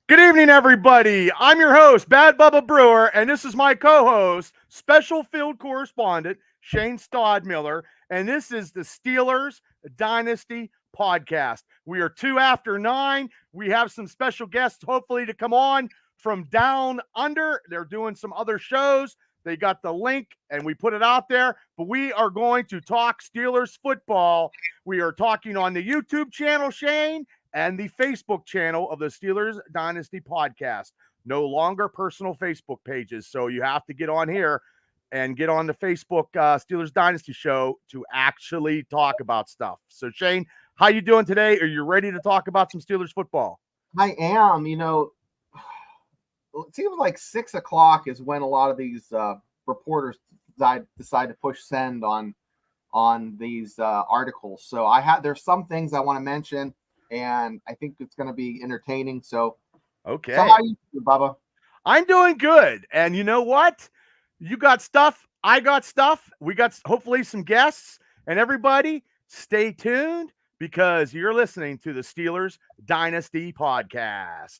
Good evening, everybody. I'm your host, Bad Bubba Brewer, and this is my co-host, special field correspondent, Shane Stodmiller, and this is the Steelers Dynasty podcast. We are 2 after 9. We have some special guests, hopefully, to come on from down under. They're doing some other shows. They got the link, and we put it out there, but we are going to talk Steelers football. We are talking on the YouTube channel, Shane, and the Facebook channel of the Steelers Dynasty podcast. No longer personal Facebook pages. So you have to get on here and get on the Facebook Steelers Dynasty show to actually talk about stuff. So Shane, how you doing today? Are you ready to talk about some Steelers football? I am. It seems like 6 o'clock is when a lot of these reporters decide to push send on these articles. So there's some things I want to mention, and I think it's going to be entertaining. So, okay. So how you doing, Bubba? I'm doing good. And you know what? You got stuff. I got stuff. We got hopefully some guests. And everybody, stay tuned because you're listening to the Steelers Dynasty podcast.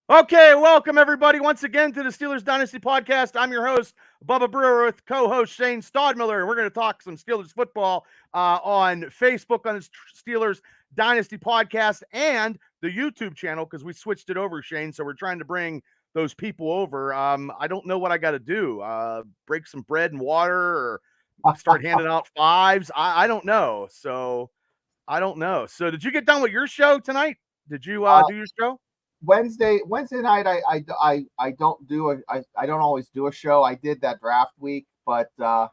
Okay, welcome everybody once again to the Steelers Dynasty podcast. I'm your host, Bubba Brewer, with co-host Shane Stodmiller. We're going to talk some Steelers football on Facebook on the Steelers Dynasty podcast and the YouTube channel because we switched it over, Shane. So we're trying to bring those people over. I don't know what I got to do. Break some bread and water or start handing out fives. I don't know. So I don't know. So did you get done with your show tonight? Did you do your show? Wednesday night, I don't always do a show. I did that draft week, but no,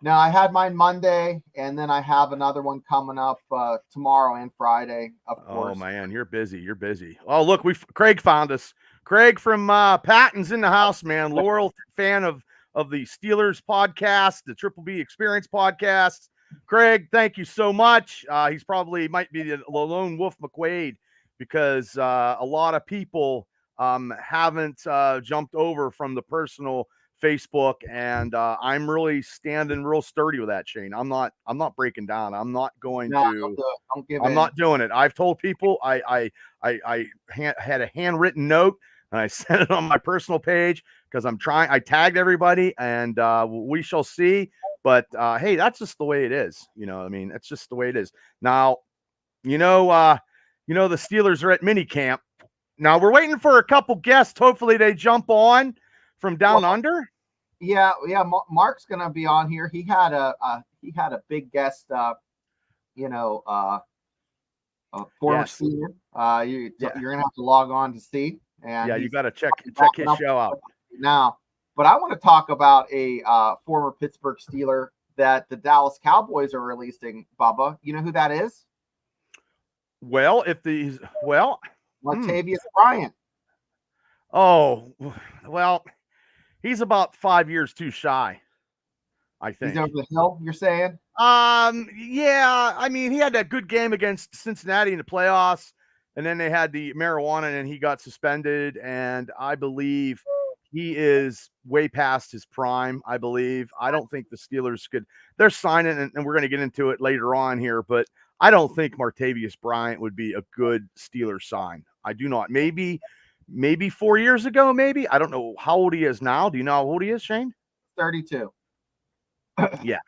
I had mine Monday, and then I have another one coming up tomorrow and Friday. Of course. Oh man, you're busy. You're busy. Oh look, Craig found us. Craig from Patton's in the house, man. Loyal fan of the Steelers podcast, the Triple B Experience podcast. Craig, thank you so much. He's probably might be the lone wolf McQuaid, because a lot of people haven't jumped over from the personal Facebook, and I'm really standing real sturdy with that, Shane. I'm not breaking down. I'm not going to. I'm not doing it. I've told people I had a handwritten note and I sent it on my personal page because I'm trying. I tagged everybody, and we shall see. But hey, that's just the way it is. You know, I mean, it's just the way it is. Now, the Steelers are at minicamp. Now we're waiting for a couple guests. Hopefully they jump on from down under. Yeah. Mark's gonna be on here. He had a big guest. Former senior. You're gonna have to log on to see. And yeah, you got to check his show out now. But I want to talk about a former Pittsburgh Steeler that the Dallas Cowboys are releasing. Bubba, you know who that is? Well, Latavius Bryant. Oh, well, he's about 5 years too shy, I think. He's over the hill, you're saying? Yeah. I mean, he had that good game against Cincinnati in the playoffs, and then they had the marijuana, and he got suspended, and I believe he is way past his prime, I believe. I don't think the Steelers they're signing, and we're going to get into it later on here, but I don't think Martavius Bryant would be a good Steelers sign. I do not. Maybe 4 years ago, maybe. I don't know how old he is now. Do you know how old he is, Shane? 32. Yeah.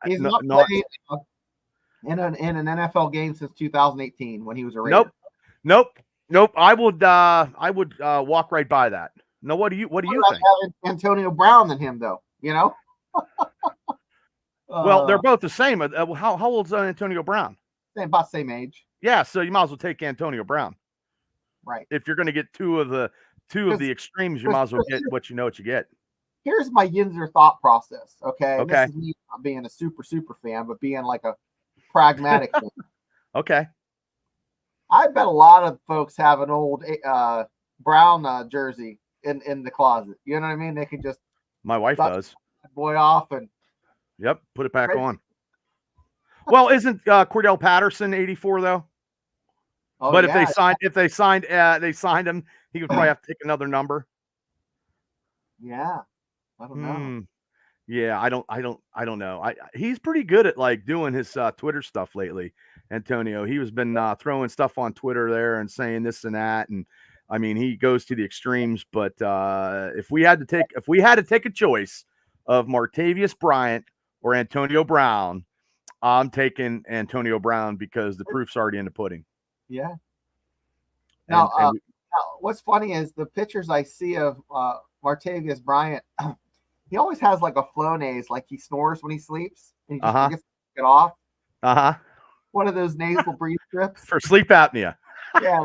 He's not played in an NFL game since 2018 when he was a Raider. Nope. I would walk right by that. No, what do you think? Having Antonio Brown than him, though, Well, they're both the same. How old's Antonio Brown? About the same age. Yeah, so you might as well take Antonio Brown. Right. If you're going to get two of the extremes, you might as well get what you get. Here's my Yinzer thought process. Okay. Okay. This is me not being a super fan, but being like a pragmatic fan. Okay. I bet a lot of folks have an old Brown jersey in the closet. You know what I mean? They can just. My wife does. Boy off and. Yep, put it back on. Well, isn't Cordell Patterson 84 though? Oh, But yeah. if they signed him, he would probably have to take another number. Yeah. I don't know. Yeah, I don't know. He's pretty good at like doing his Twitter stuff lately, Antonio. He was been throwing stuff on Twitter there and saying this and that, and I mean he goes to the extremes. But if we had to take a choice of Martavius Bryant or Antonio Brown, I'm taking Antonio Brown because the proof's already in the pudding. Yeah. And, Now, what's funny is the pictures I see of Martavius Bryant. He always has like a flonase, like he snores when he sleeps, and he just forgets to get off. One of those nasal breathe strips for sleep apnea. Yeah,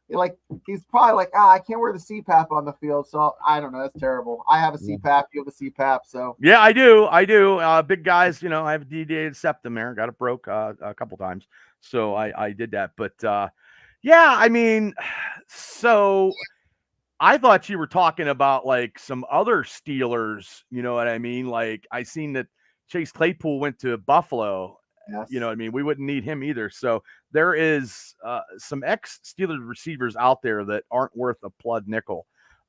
like he's probably like, I can't wear the CPAP on the field, so I don't know. That's terrible. I have a CPAP. You have a CPAP, so yeah, I do. Big guys, I have a deviated septum there. Got it broke a couple times, so I did that. But yeah, I mean, so I thought you were talking about like some other Steelers. You know what I mean? Like I seen that Chase Claypool went to Buffalo. Yes. You know what I mean? We wouldn't need him either. So there is some ex-Steelers receivers out there that aren't worth a plug nickel.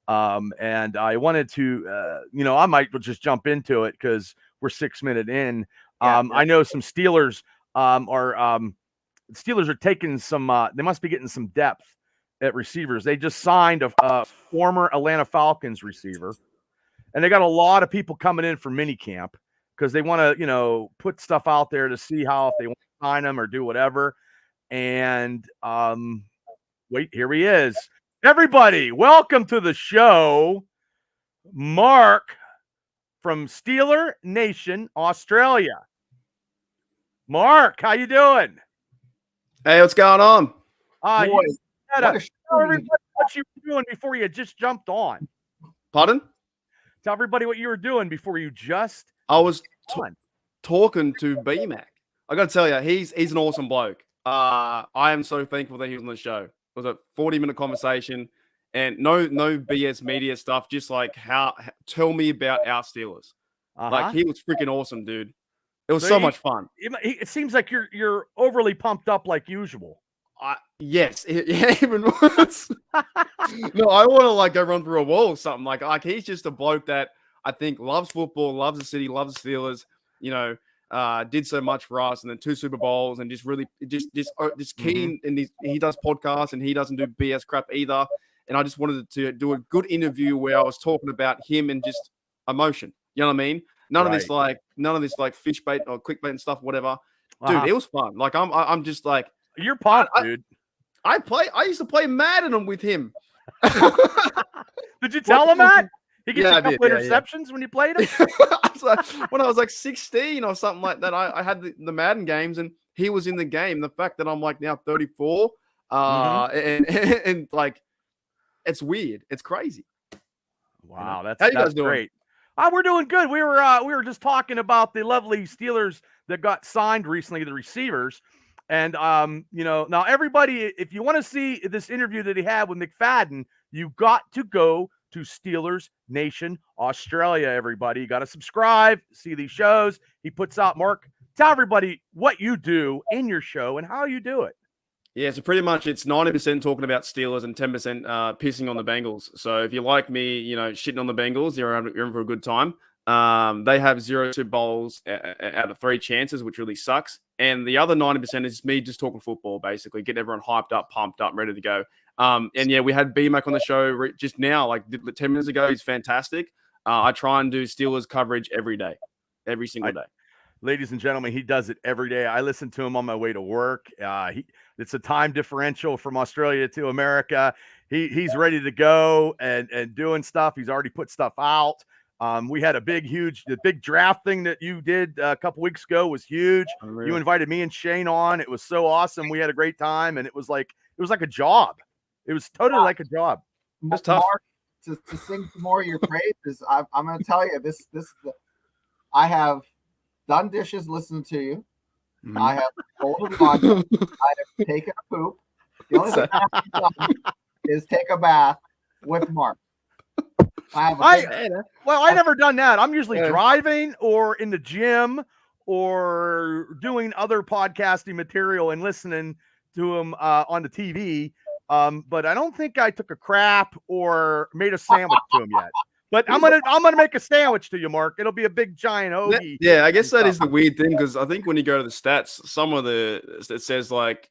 And I wanted to, I might just jump into it because we're 6 minutes in. I know some Steelers Steelers are taking some. They must be getting some depth at receivers. They just signed a former Atlanta Falcons receiver, and they got a lot of people coming in for minicamp because they want to, put stuff out there to see how if they want to sign them or do whatever. And wait, here he is. Everybody, welcome to the show, Mark from Steeler Nation, Australia. Mark, how you doing? Hey, what's going on? Tell everybody what you were doing before you just jumped on. Pardon? Tell everybody what you were doing before you just. I was talking to B-Mac. I got to tell you, he's an awesome bloke. I am so thankful that he was on the show. It was a 40-minute conversation, and no BS media stuff. Just like tell me about our Steelers. Like he was freaking awesome, dude. It was so much fun. It seems like you're overly pumped up like usual. Yes, even worse. No, I want to like go run through a wall or something. Like he's just a bloke that I think loves football, loves the city, loves the Steelers. Did so much for us, and then 2 Super Bowls, and just really just keen. And he does podcasts, and he doesn't do BS crap either. And I just wanted to do a good interview where I was talking about him and just emotion. You know what I mean? None of this like fish bait or clickbait and stuff, whatever. Dude, it was fun. Like I'm just like you're pumped, dude. I used to play Madden with him. Did you tell him that? He gets a couple interceptions when you played him? When I was like 16 or something like that, I had the Madden games and he was in the game. The fact that I'm like now 34 and like it's weird. It's crazy. Wow, that's how you guys doing? Great. We're doing good. We were just talking about the lovely Steelers that got signed recently, the receivers. And now everybody, if you want to see this interview that he had with McFadden, you got to go to Steelers Nation Australia. Everybody, you got to subscribe, see these shows he puts out. Mark, tell everybody what you do in your show and how you do it. Yeah, so pretty much it's 90% talking about Steelers and 10% pissing on the Bengals. So if you like me, shitting on the Bengals, you're in for a good time. They have 0 Super Bowls out of 3 chances, which really sucks. And the other 90% is me just talking football, basically, get everyone hyped up, pumped up, ready to go. And yeah, we had B-Mac on the show just now, like 10 minutes ago. He's fantastic. I try and do Steelers coverage every day, every single day. Ladies and gentlemen, he does it every day. I listen to him on my way to work. It's a time differential from Australia to America. He's ready to go and doing stuff. He's already put stuff out. We had the big draft thing that you did a couple weeks ago was huge. Unreal. You invited me and Shane on. It was so awesome. We had a great time, and it was like a job. It was totally like a job. It's tough. Mark, to sing some more of your praises, I'm going to tell you this. I have done dishes listening to you. Mm-hmm. I have folded laundry. I have taken a poop. The only thing I have done is take a bath with Mark. I never done that. I'm usually driving or in the gym or doing other podcasting material and listening to him on the TV, but I don't think I took a crap or made a sandwich to him yet. But I'm gonna make a sandwich to you, Mark. It'll be a big giant hoagie. Yeah, I guess that is the weird thing, because I think when you go to the stats, it says like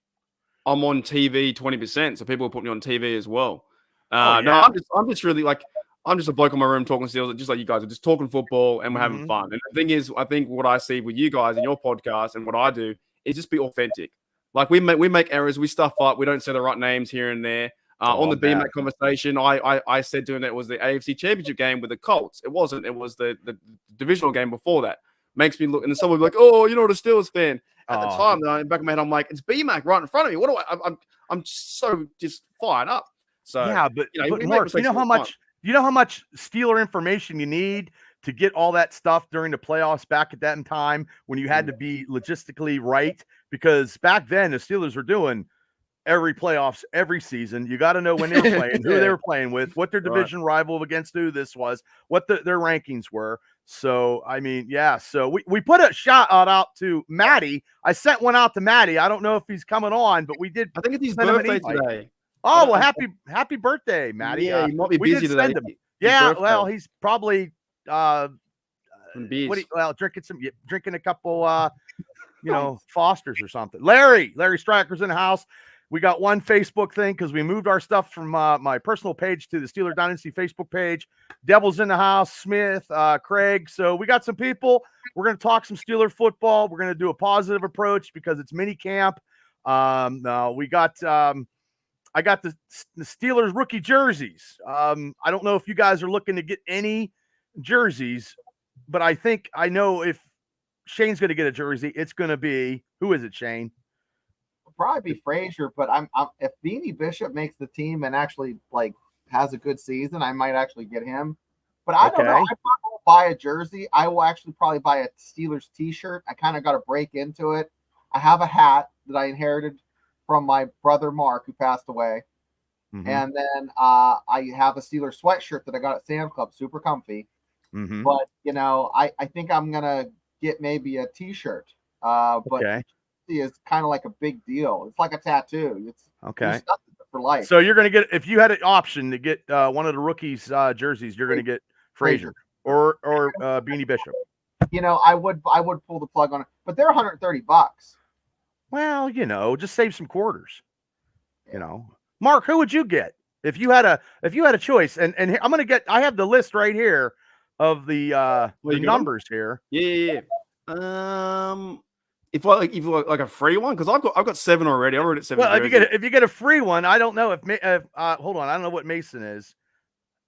I'm on TV 20%, so people will put me on TV as well. Oh, No, yeah. I'm just really like, I'm just a bloke in my room talking Steelers, just like you guys are, just talking football and we're having fun. And the thing is, I think what I see with you guys and your podcast and what I do is just be authentic. Like we make errors, we stuff up, we don't say the right names here and there. On the BMAC conversation, I said to him that it was the AFC Championship game with the Colts. It wasn't. It was the divisional game before that. Makes me look, and then someone would be like, "Oh, you're not a Steelers fan." At the time, in the back of my head, I'm like, "It's BMAC right in front of me. What do I'm so just fired up." So yeah, but Mark, you know how much Steeler information you need to get all that stuff during the playoffs back at that time when you had to be logistically right, because back then the Steelers were doing every playoffs, every season. You got to know when they were playing, who they were playing with, what their division rival against who this was, what their rankings were. So, I mean, yeah. So we put a shout out to Maddie. I sent one out to Maddie. I don't know if he's coming on, but we did. I think it's his birthday today. Oh, well, happy birthday, Maddie. Yeah, he might be busy today. Yeah, well, he's probably drinking a couple Fosters or something. Larry Striker's in the house. We got one Facebook thing because we moved our stuff from my personal page to the Steeler Dynasty Facebook page. Devil's in the house, Smith, Craig. So we got some people. We're going to talk some Steeler football. We're going to do a positive approach because it's mini camp. We got I got the Steelers rookie jerseys. I don't know if you guys are looking to get any jerseys, but I think I know if Shane's going to get a jersey, it's going to be, who is it, Shane? Probably be Frazier, but I'm if Beanie Bishop makes the team and actually like has a good season, I might actually get him. But I don't know. I'm not going to buy a jersey. I will actually probably buy a Steelers t-shirt. I kind of got to break into it. I have a hat that I inherited from my brother Mark, who passed away, and then I have a Steelers sweatshirt that I got at Sam's Club, super comfy. But I think I'm gonna get maybe a t-shirt. But is kind of like a big deal. It's like a tattoo. It's for life. So you're going to get, if you had an option to get one of the rookies jerseys, you're going to get Frazier or Beanie Bishop. I would pull the plug on it, but they're $130. Well, just save some quarters. Mark, who would you get if you had a choice? And I'm going to get, I have the list right here of the numbers here. Yeah. If I like a free one, because I've got 7 already. I'm already at 7. Well, if you get a free one, I don't know if hold on, I don't know what Mason is.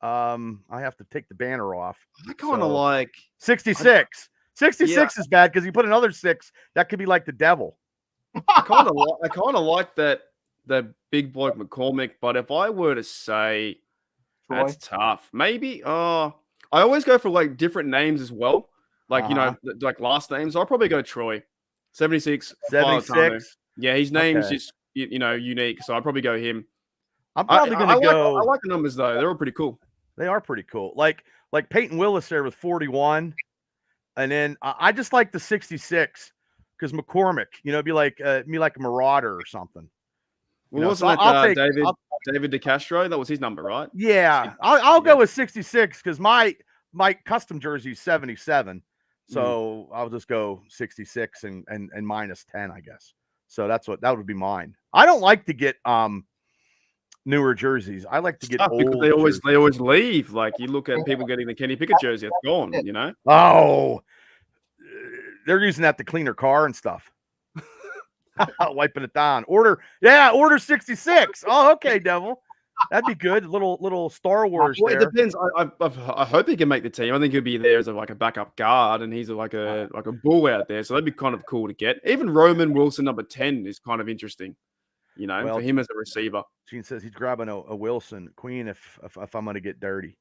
I have to take the banner off. I kind of like 66. 66 is bad because you put another 6. That could be like the devil. I kind of like that big bloke McCormick. But if I were to say, that's tough. Maybe. I always go for like different names as well. Like like last names. I'll probably go Troy. 76. Yeah, his name's just unique, so I'd probably go him. I'm probably going to go. I like the numbers though; they're all pretty cool. They are pretty cool. Like Peyton Willis there with 41, and then I just like the 66 because McCormick, be like me like a Marauder or something. Well, wasn't that David DeCastro? That was his number, right? Yeah, I'll go with 66 because my custom jersey is 77. So I'll just go 66 and minus 10, I guess. So that would be mine. I don't like to get newer jerseys. I like to get old because they always leave. Like you look at people getting the Kenny Pickett jersey, it's gone. Oh, they're using that to clean their car and stuff. Wiping it down. Order 66. Oh, okay, devil. That'd be good. Little Star Wars. Well, it depends. I hope he can make the team. I think he'll be there as a backup guard, and he's like a bull out there. So that'd be kind of cool to get. Even Roman Wilson, number 10, is kind of interesting. For him as a receiver. Gene says he's grabbing a Wilson Queen if I'm going to get dirty.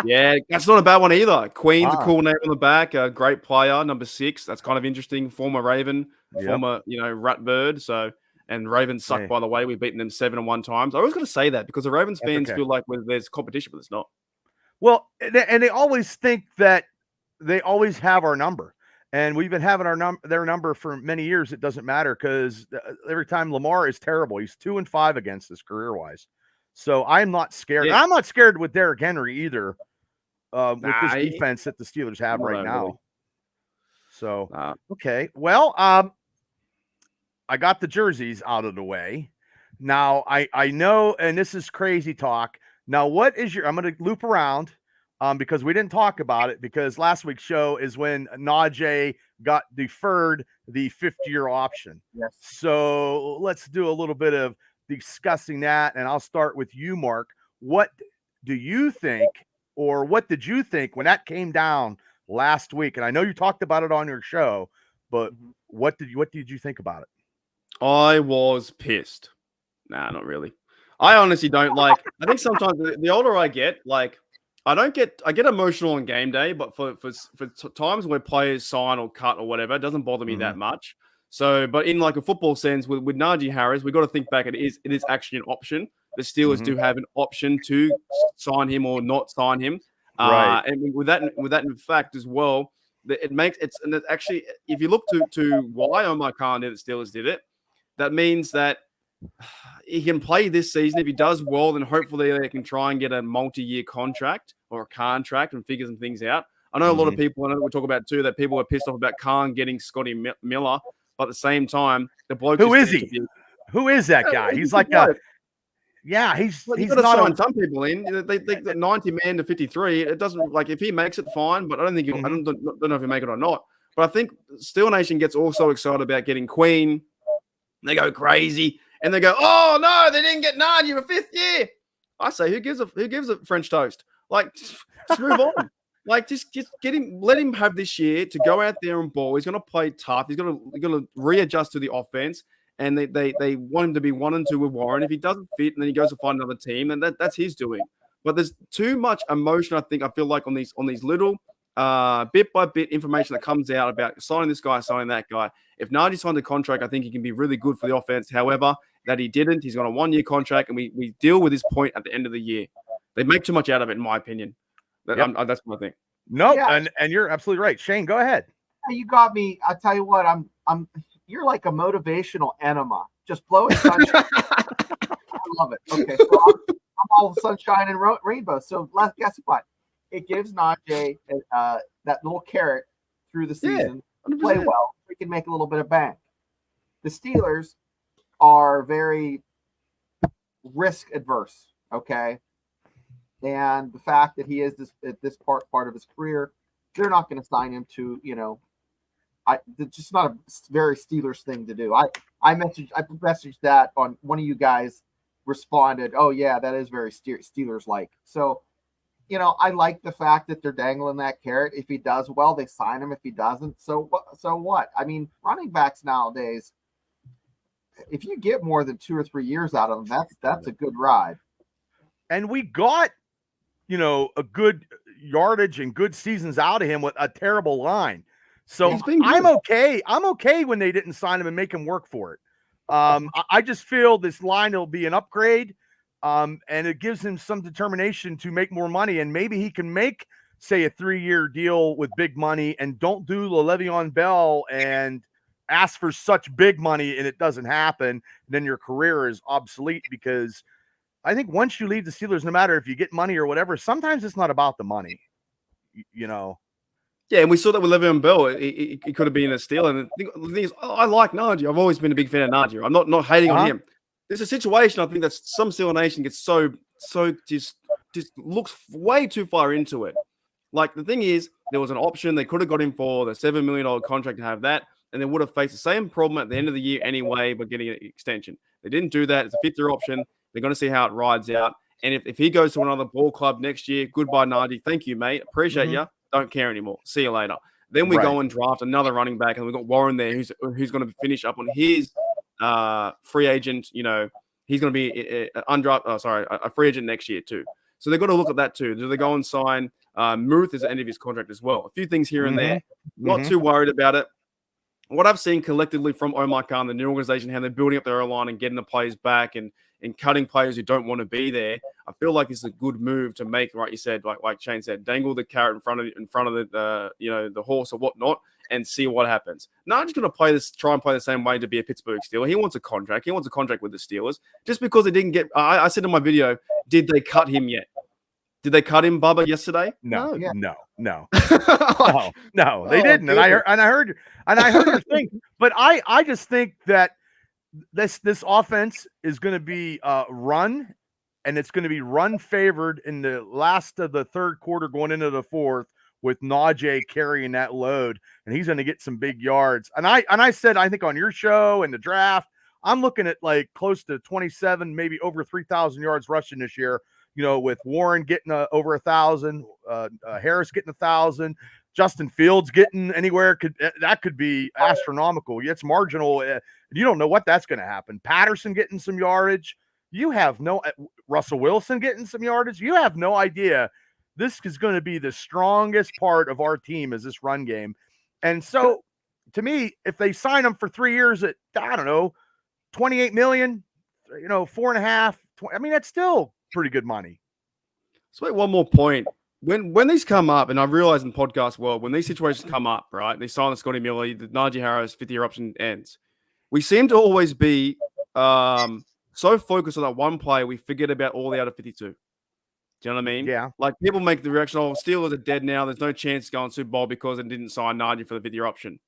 Yeah, that's not a bad one either. Queen's a cool name on the back. A great player, number 6. That's kind of interesting. Former Raven, former Ratbird. So. And Ravens suck, by the way. We've beaten them 7-1 times. I always got to say that because the Ravens fans feel like there's competition, but it's not. Well, and they always think that they always have our number. And we've been having their number for many years. It doesn't matter because every time Lamar is terrible. He's 2-5 against us career-wise. So I'm not scared. Yeah. I'm not scared with Derrick Henry either with this Nah, defense that the Steelers have right now. Really. So, okay. Well, I got the jerseys out of the way. Now, I know, and this is crazy talk. Now, what is I'm going to loop around because we didn't talk about it because last week's show is when Najee got deferred the 5th-year option. Yes. So let's do a little bit of discussing that, and I'll start with you, Mark. What do you think, or what did you think when that came down last week? And I know you talked about it on your show, but what did you think about it? I was pissed. Nah, not really. I honestly don't like. I think sometimes the older I get, like I get emotional on game day, but for times where players sign or cut or whatever, it doesn't bother me that much. So, but in like a football sense, with Najee Harris, we got to think back. It is actually an option. The Steelers do have an option to sign him or not sign him. Right. And with that in fact as well, it makes and it actually, if you look to why Omar Khan did it, the Steelers did it, that means that he can play this season. If he does well, then hopefully they can try and get a multi-year contract or a contract and figure some things out. I know a lot of people, I know we talk about too, that people are pissed off about Khan getting Scotty Miller, but at the same time, the bloke. Who is he? Who is that guy? He's like a. Yeah, he's got to not sign some people in. They 90 man to 53. It doesn't, like, if he makes it, fine, but I don't think I don't know if he make it or not. But I think Steel Nation gets also excited about getting Queen. They go crazy and they go, "Oh no, they didn't get Najee for 5th year." I say, who gives a French toast? Like, just move on. Like, just get him, let him have this year to go out there and ball. He's going to play tough. He's going to readjust to the offense. And they want him to be 1 and 2 with Warren. If he doesn't fit, and then he goes to find another team, then that's his doing. But there's too much emotion, I feel like on these little bit by bit information that comes out about signing this guy, signing that guy. If Najee signed a contract, I think he can be really good for the offense. However, that he didn't. He's got a 1-year contract, and we deal with this point at the end of the year. They make too much out of it, in my opinion. That's what I think. No, yeah. and you're absolutely right. Shane, go ahead. You got me. I tell you what, I'm. You're like a motivational enema. Just blowing sunshine. I love it. Okay, so I'm all sunshine and rainbow. So guess what? It gives Najee that little carrot through the season to play well. We can make a little bit of bank. The Steelers are very risk adverse. Okay, and the fact that he is at this part of his career, they're not going to sign him to it's just not a very Steelers thing to do. I messaged that on one of you guys responded, "Oh yeah, that is very Steelers like." So, I like the fact that they're dangling that carrot. If he does well, they sign him. If he doesn't, so what? I mean, running backs nowadays, if you get more than 2 or 3 years out of them, that's a good ride. And we got, a good yardage and good seasons out of him with a terrible line. So I'm okay. I'm okay when they didn't sign him and make him work for it. I just feel this line will be an upgrade, and it gives him some determination to make more money. And maybe he can make, say, a 3-year deal with big money and don't do the Le'Veon Bell and ask for such big money and it doesn't happen. And then your career is obsolete because I think once you leave the Steelers, no matter if you get money or whatever, sometimes it's not about the money, Yeah, and we saw that with Le'Veon Bell. It could have been a steal. And the thing is, I like Najee. I've always been a big fan of Najee. I'm not hating on him. There's a situation I think that some Steelers Nation gets so just looks way too far into it. Like, the thing is, there was an option. They could have got him for the $7 million contract to have that, and they would have faced the same problem at the end of the year anyway by getting an extension. They didn't do that. It's a 5th-year option. They're going to see how it rides out. And if he goes to another ball club next year, goodbye, Najee. Thank you, mate. Appreciate you. Don't care anymore. See you later. Then we go and draft another running back, and we've got Warren there who's going to finish up on his free agent. He's going to be a free agent next year too. So they've got to look at that too. Do they go and sign Muth at the end of his contract as well? A few things here and there. Not too worried about it. What I've seen collectively from Omar Khan, the new organization, how they're building up their O-line and getting the players back and cutting players who don't want to be there, I feel like it's a good move to make. Right, you said, like Shane said, dangle the carrot in front of the the horse or whatnot, and see what happens. Najee's going to try and play the same way to be a Pittsburgh Steeler. He wants a contract. He wants a contract with the Steelers. Just because they didn't get, I said in my video, did they cut him yet? Did they cut him, Bubba, yesterday? No, Yeah. no, no, they didn't. And I heard your thing. But I just think that this offense is going to be run, and it's going to be run favored in the last of the third quarter going into the fourth, with Najee carrying that load, and he's going to get some big yards. And I said, I think on your show and the draft, I'm looking at like close to 27, maybe over 3,000 yards rushing this year. With Warren getting over 1,000, Harris getting 1,000, Justin Fields getting anywhere that could be astronomical. It's marginal. You don't know what that's going to happen. Patterson getting some yardage. You have no Russell Wilson getting some yardage. You have no idea. This is going to be the strongest part of our team is this run game. And so to me, if they sign him for 3 years at, I don't know, 28 million, 4.5, that's still pretty good money. So wait, one more point. When these come up, and I realize in podcast world, when these situations come up, right, they sign the Scotty Miller, the Najee Harris 50-year option ends. We seem to always be so focused on that one play, we forget about all the other 52. Do you know what I mean? Yeah. Like people make the reaction, Steelers are dead now. There's no chance to go on Super Bowl because they didn't sign Najee for the 50-year option.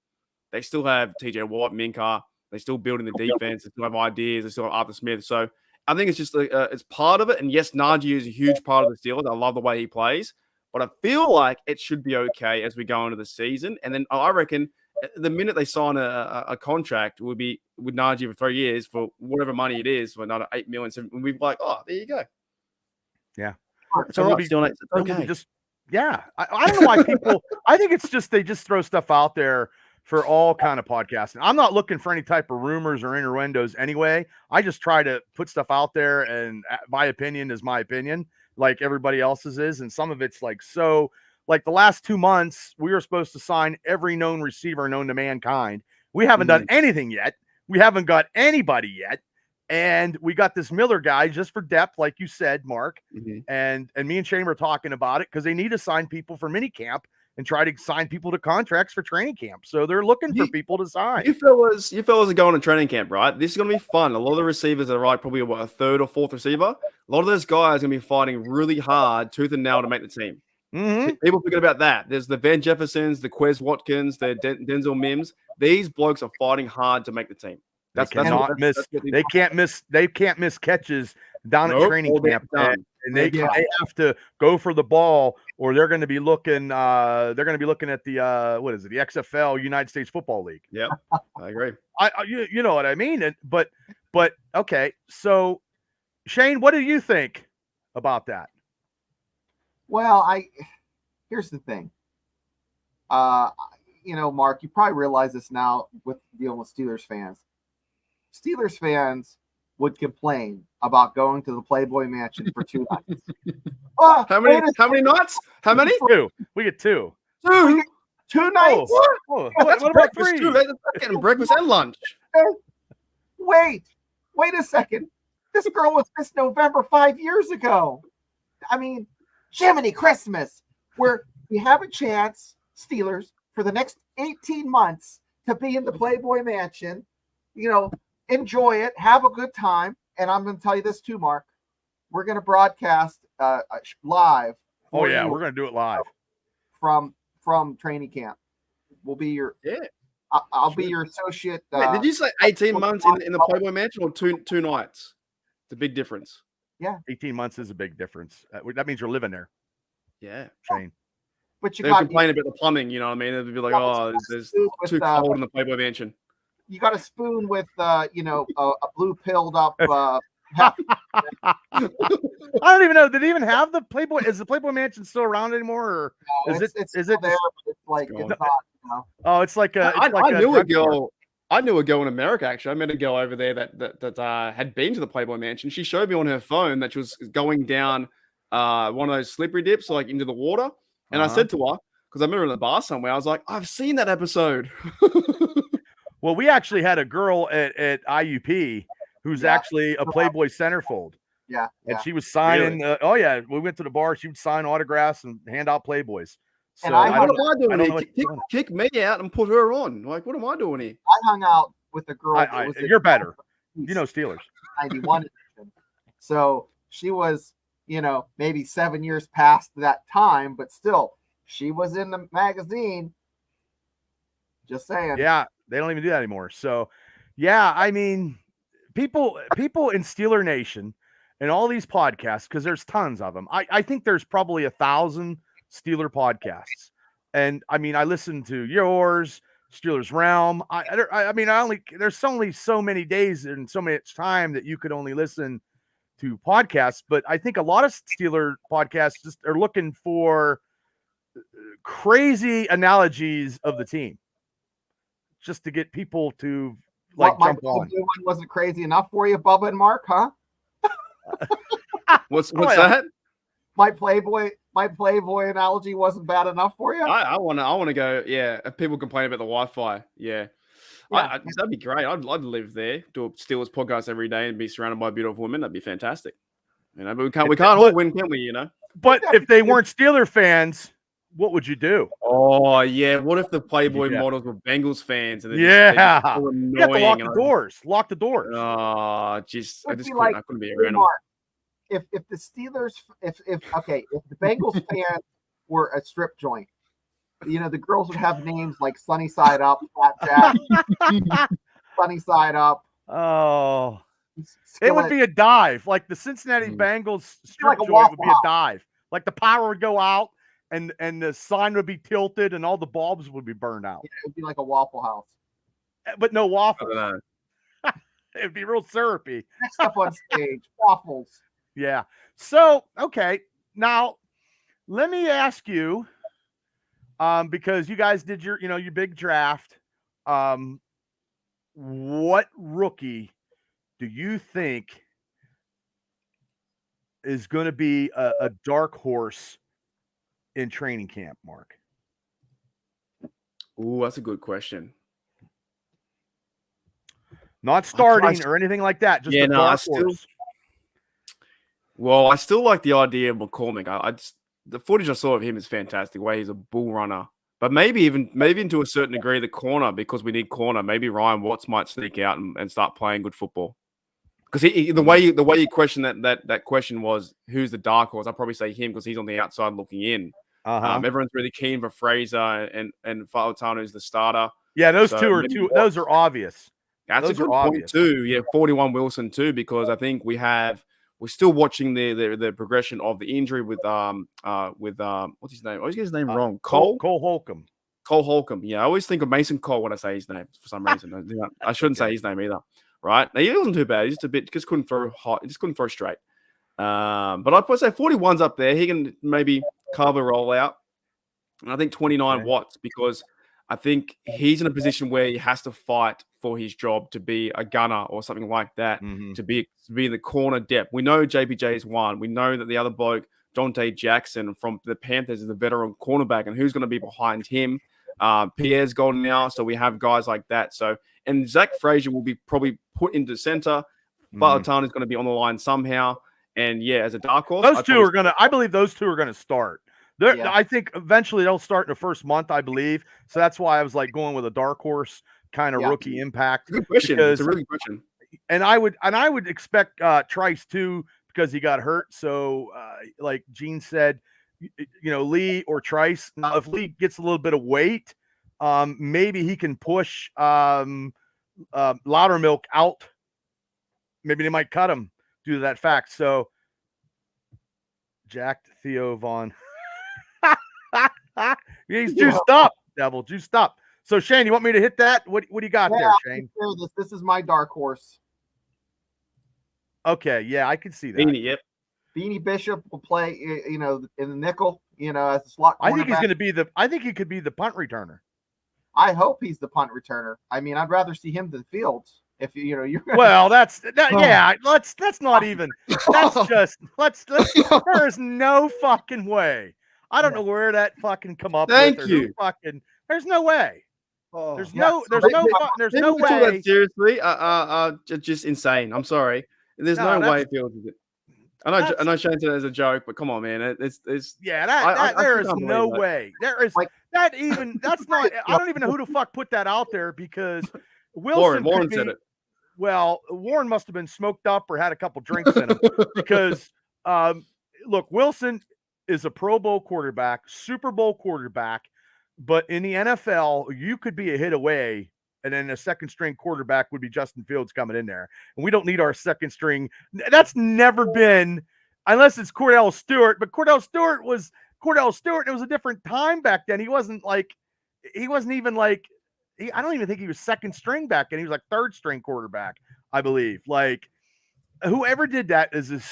They still have TJ Watt, Minka. They're still building the defense. They still have ideas. They still have Arthur Smith. So I think it's just it's part of it. And yes, Najee is a huge part of the Steelers. I love the way he plays. But I feel like it should be okay as we go into the season. And then I reckon the minute they sign a contract will be with Najee for 3 years for whatever money it is, for another $8 million. So we'll be like, oh, there you go. Yeah. It's all right. It's okay. I don't know why people, I think it's just, they just throw stuff out there for all kind of podcasting. I'm not looking for any type of rumors or innuendos anyway. I just try to put stuff out there, and my opinion is my opinion, like everybody else's is. And some of it's like the last 2 months, we were supposed to sign every known receiver known to mankind. We haven't done anything yet. We haven't got anybody yet. And we got this Miller guy just for depth, like you said, Mark. And me and Shane were talking about it because they need to sign people for mini camp and try to sign people to contracts for training camp. So they're looking for people to sign. You fellas are going to training camp, right? This is going to be fun. A lot of the receivers are probably a third or fourth receiver. A lot of those guys are going to be fighting really hard, tooth and nail, to make the team. People forget about that. There's the Van Jeffersons, the Quez Watkins, the Denzel Mims. These blokes are fighting hard to make the team. They can't miss catches down at training camp. And they have to go for the ball, or they're going to be looking. They're going to be looking at the the XFL, United States Football League. Yeah, I agree. You know what I mean. But okay. So, Shane, what do you think about that? Well, here's the thing. Mark, you probably realize this now with dealing with Steelers fans. Steelers fans would complain about going to the Playboy Mansion for 2 nights. How many nights? How many? 2. We get 2. 2 nights. What about breakfast 3? That's getting breakfast and lunch. Wait a second. This girl was this November 5 years ago. I mean, Jiminy Christmas, where we have a chance, Steelers, for the next 18 months to be in the Playboy Mansion, enjoy it, have a good time. And I'm going to tell you this too, Mark. We're going to broadcast live. Oh, yeah, we're going to do it live. From training camp. We'll be your I'll be your associate. Wait, did you say 18 months in the Playboy Mansion, or two nights? It's a big difference. Yeah. 18 months is a big difference. That means you're living there. Yeah. Shane. But you got to complain about the plumbing, you know what I mean? They'd be like, there's too cold in the Playboy Mansion. You got a spoon with, a blue pilled up. I don't even know. Did they even have the Playboy? Is the Playboy Mansion still around anymore? Or no, it's there, but it's like it's not. Oh, it's like a. I knew a girl in America. Actually, I met a girl over there that had been to the Playboy Mansion. She showed me on her phone that she was going down one of those slippery dips, like into the water. And I said to her, because I met her in the bar somewhere, I was like, I've seen that episode. Well, we actually had a girl at IUP who's actually a Playboy centerfold. Yeah. And she was signing. Really? We went to the bar. She would sign autographs and hand out Playboys. So And I What am I I doing don't know here? what's Kick me out and put her on. Like, what am I doing here? I hung out with a girl. That was you're better. You know Steelers. 91 edition. So she was, maybe 7 years past that time, but still, she was in the magazine. Just saying. Yeah, they don't even do that anymore. So, yeah, I mean, people in Steeler Nation and all these podcasts, because there's tons of them. I think there's probably 1,000 Steeler podcasts, and I mean, I listen to yours, Steelers Realm. I mean, there's only so many days and so much time that you could only listen to podcasts, but I think a lot of Steeler podcasts just are looking for crazy analogies of the team, just to get people to like my jump on. one wasn't crazy enough for you, Bubba and Mark, huh? What's that? My Playboy analogy wasn't bad enough for you. I want to go. Yeah, if people complain about the Wi-Fi. Yeah, that'd be great. I'd live there, do a Steelers podcast every day, and be surrounded by beautiful women. That'd be fantastic. But we can't all win, can we? But if they weren't Steeler fans, what would you do? Oh yeah, what if the Playboy models were Bengals fans? And you have to annoying. Lock the doors. Oh, I couldn't be around them. If the Steelers, if the Bengals fans were a strip joint, the girls would have names like Sunny Side Up, Flat Jack, Sunny Side Up. Oh, Skillet. it would be a dive, like the Cincinnati Bengals strip joint would be a dive. Like the power would go out, and the sign would be tilted, and all the bulbs would be burned out. Yeah, it would be like a Waffle House, but no waffles. It'd be real syrupy. Next up on stage, waffles. Yeah. So, okay. Now, let me ask you, because you guys did your big draft. What rookie do you think is going to be a dark horse in training camp, Mark? Ooh, that's a good question. Not starting or anything like that. Just a dark horse. Well, I still like the idea of McCormick. The footage I saw of him is fantastic. The way he's a bull runner, but maybe to a certain degree the corner, because we need corner. Maybe Ryan Watts might sneak out and start playing good football. Because the way you question that question was, who's the dark horse? I'd probably say him, because he's on the outside looking in. Everyone's really keen for Fraser and Falatano is the starter. Yeah, those those are obvious. That's a good point too. Yeah, 41 Wilson too, because I think we're still watching the progression of the injury with what's his name? I always get his name wrong. Cole Holcomb. Cole Holcomb. Yeah, I always think of Mason Cole when I say his name for some reason. I shouldn't say his name either. Right? Now, he wasn't too bad. He's just couldn't throw hot. He just couldn't throw straight. But I'd probably say 41's up there. He can maybe carve a roll out. And I think 29 Watts, because I think he's in a position where he has to fight for his job to be a gunner or something like that, to be in the corner depth. We know JPJ is one. We know that the other bloke, Dante Jackson from the Panthers, is a veteran cornerback, and who's going to be behind him? Pierre's gone now, so we have guys like that. So, and Zach Frazier will be probably put into center. Falatano is going to be on the line somehow. And yeah, as a dark horse, I believe those two are going to start. I think eventually they'll start in the first month, I believe. So that's why I was like going with a dark horse kind of rookie impact. Good question. It's a really good question. And I would expect Trice too, because he got hurt. So like Gene said, Lee or Trice. Now, if Lee gets a little bit of weight, maybe he can push Loudermilk out. Maybe they might cut him due to that fact. So jacked Theo Vaughn. He's juiced up, Devil, juiced up. So Shane, you want me to hit that? What do you got there, Shane? This is my dark horse. Okay, yeah, I can see that. Beanie, yep. Beanie Bishop will play, in the nickel, as a slot cornerback. I think he's going to be I think he could be the punt returner. I hope he's the punt returner. I mean, I'd rather see him than Fields. If you're well, that's yeah. Let's not even. That's just let's. There is no fucking way. I don't know where that fucking come up. Thank with. you. There's no way. There's no way. Seriously, just insane. I'm sorry. There's no way Fields is it. I know Shane said it as a joke, but come on, man. It's yeah, I there still is can't no believe that. way. There is Like- that's not. I don't even know who the fuck put that out there because Wilson Warren could said be. it. Well, Warren must have been smoked up or had a couple drinks in him because look, Wilson is a Pro Bowl quarterback, Super Bowl quarterback, but in the NFL, you could be a hit away. And then a second string quarterback would be Justin Fields coming in there. And we don't need our second string. That's never been, unless it's Cordell Stewart. But Cordell Stewart. It was a different time back then. He wasn't even like, I don't even think he was second string back then. He was like third string quarterback, I believe. Like, whoever did that is the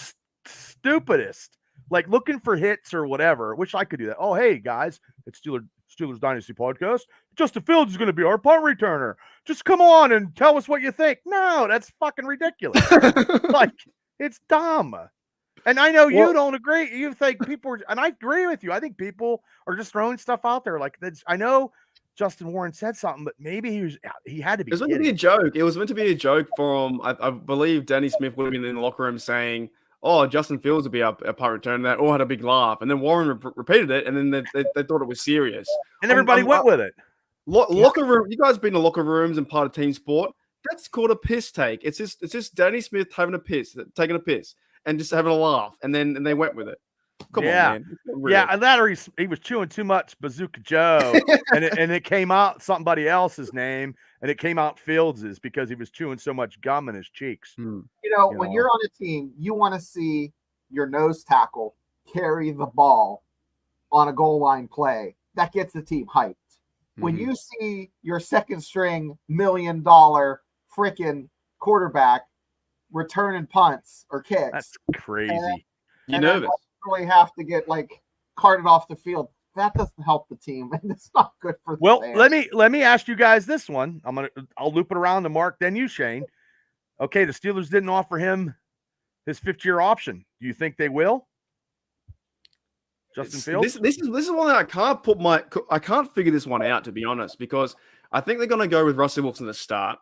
stupidest. Like looking for hits or whatever. Wish I could do that. Oh, hey guys, it's Steelers Dynasty podcast. Justin Fields is going to be our punt returner. Just come on and tell us what you think. No, that's fucking ridiculous. Like, it's dumb. And I know you don't agree. You think people are, and I agree with you. I think people are just throwing stuff out there. Like, I know Justin Warren said something, but maybe he had to be. It was meant to be a joke. It was meant to be a joke from, I believe Danny Smith would have been in the locker room saying, "Oh, Justin Fields would be a punt return." That all had a big laugh, and then Warren repeated it, and then they thought it was serious, and everybody went with it. Locker room. You guys been to locker rooms and part of team sport? That's called a piss take. It's just Danny Smith taking a piss, and just having a laugh, and they went with it. Come on, man. Yeah, and that or he was chewing too much Bazooka Joe, and it came out somebody else's name, and it came out Fields's because he was chewing so much gum in his cheeks. You know, when you're on a team, you want to see your nose tackle carry the ball on a goal line play. That gets the team hyped. When you see your second string $1 million freaking quarterback returning punts or kicks, that's crazy. You know this. Really have to get like carted off the field. That doesn't help the team, and it's not good for the fans. let me ask you guys this one. I'll loop it around to Mark, then you, Shane. Okay, the Steelers didn't offer him his 5th-year option. Do you think they will? Justin Fields? This is one that I can't figure this one out, to be honest, because I think they're going to go with Russell Wilson to start.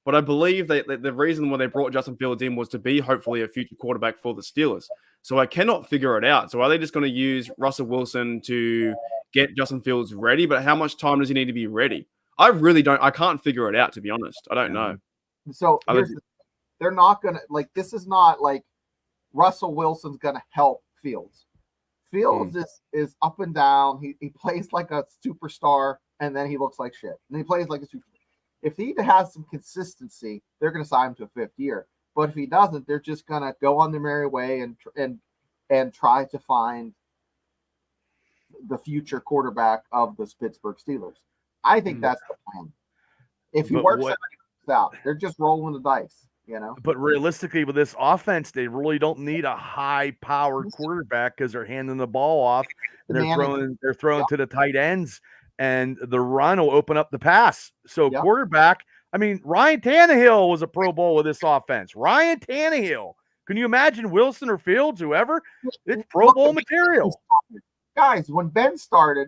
But I believe that the reason why they brought Justin Fields in was to be hopefully a future quarterback for the Steelers. So I cannot figure it out. So are they just going to use Russell Wilson to get Justin Fields ready? But how much time does he need to be ready? I really don't. I can't figure it out, to be honest. I don't know. So they're not going to, like, this is not like Russell Wilson's going to help Fields. Fields is up and down. He plays like a superstar, and then he looks like shit. And he plays like a superstar. If he has some consistency, they're going to sign him to a 5th year. But if he doesn't, they're just going to go on their merry way and try to find the future quarterback of the Pittsburgh Steelers. I think that's the plan. If he works out, they're just rolling the dice, you know. But realistically, with this offense, they really don't need a high-powered quarterback because they're handing the ball off and they're throwing to the tight ends. And the run will open up the pass. So quarterback, I mean, Ryan Tannehill was a Pro Bowl with this offense. Ryan Tannehill. Can you imagine Wilson or Fields, whoever? It's Pro Bowl material. Guys, when Ben started,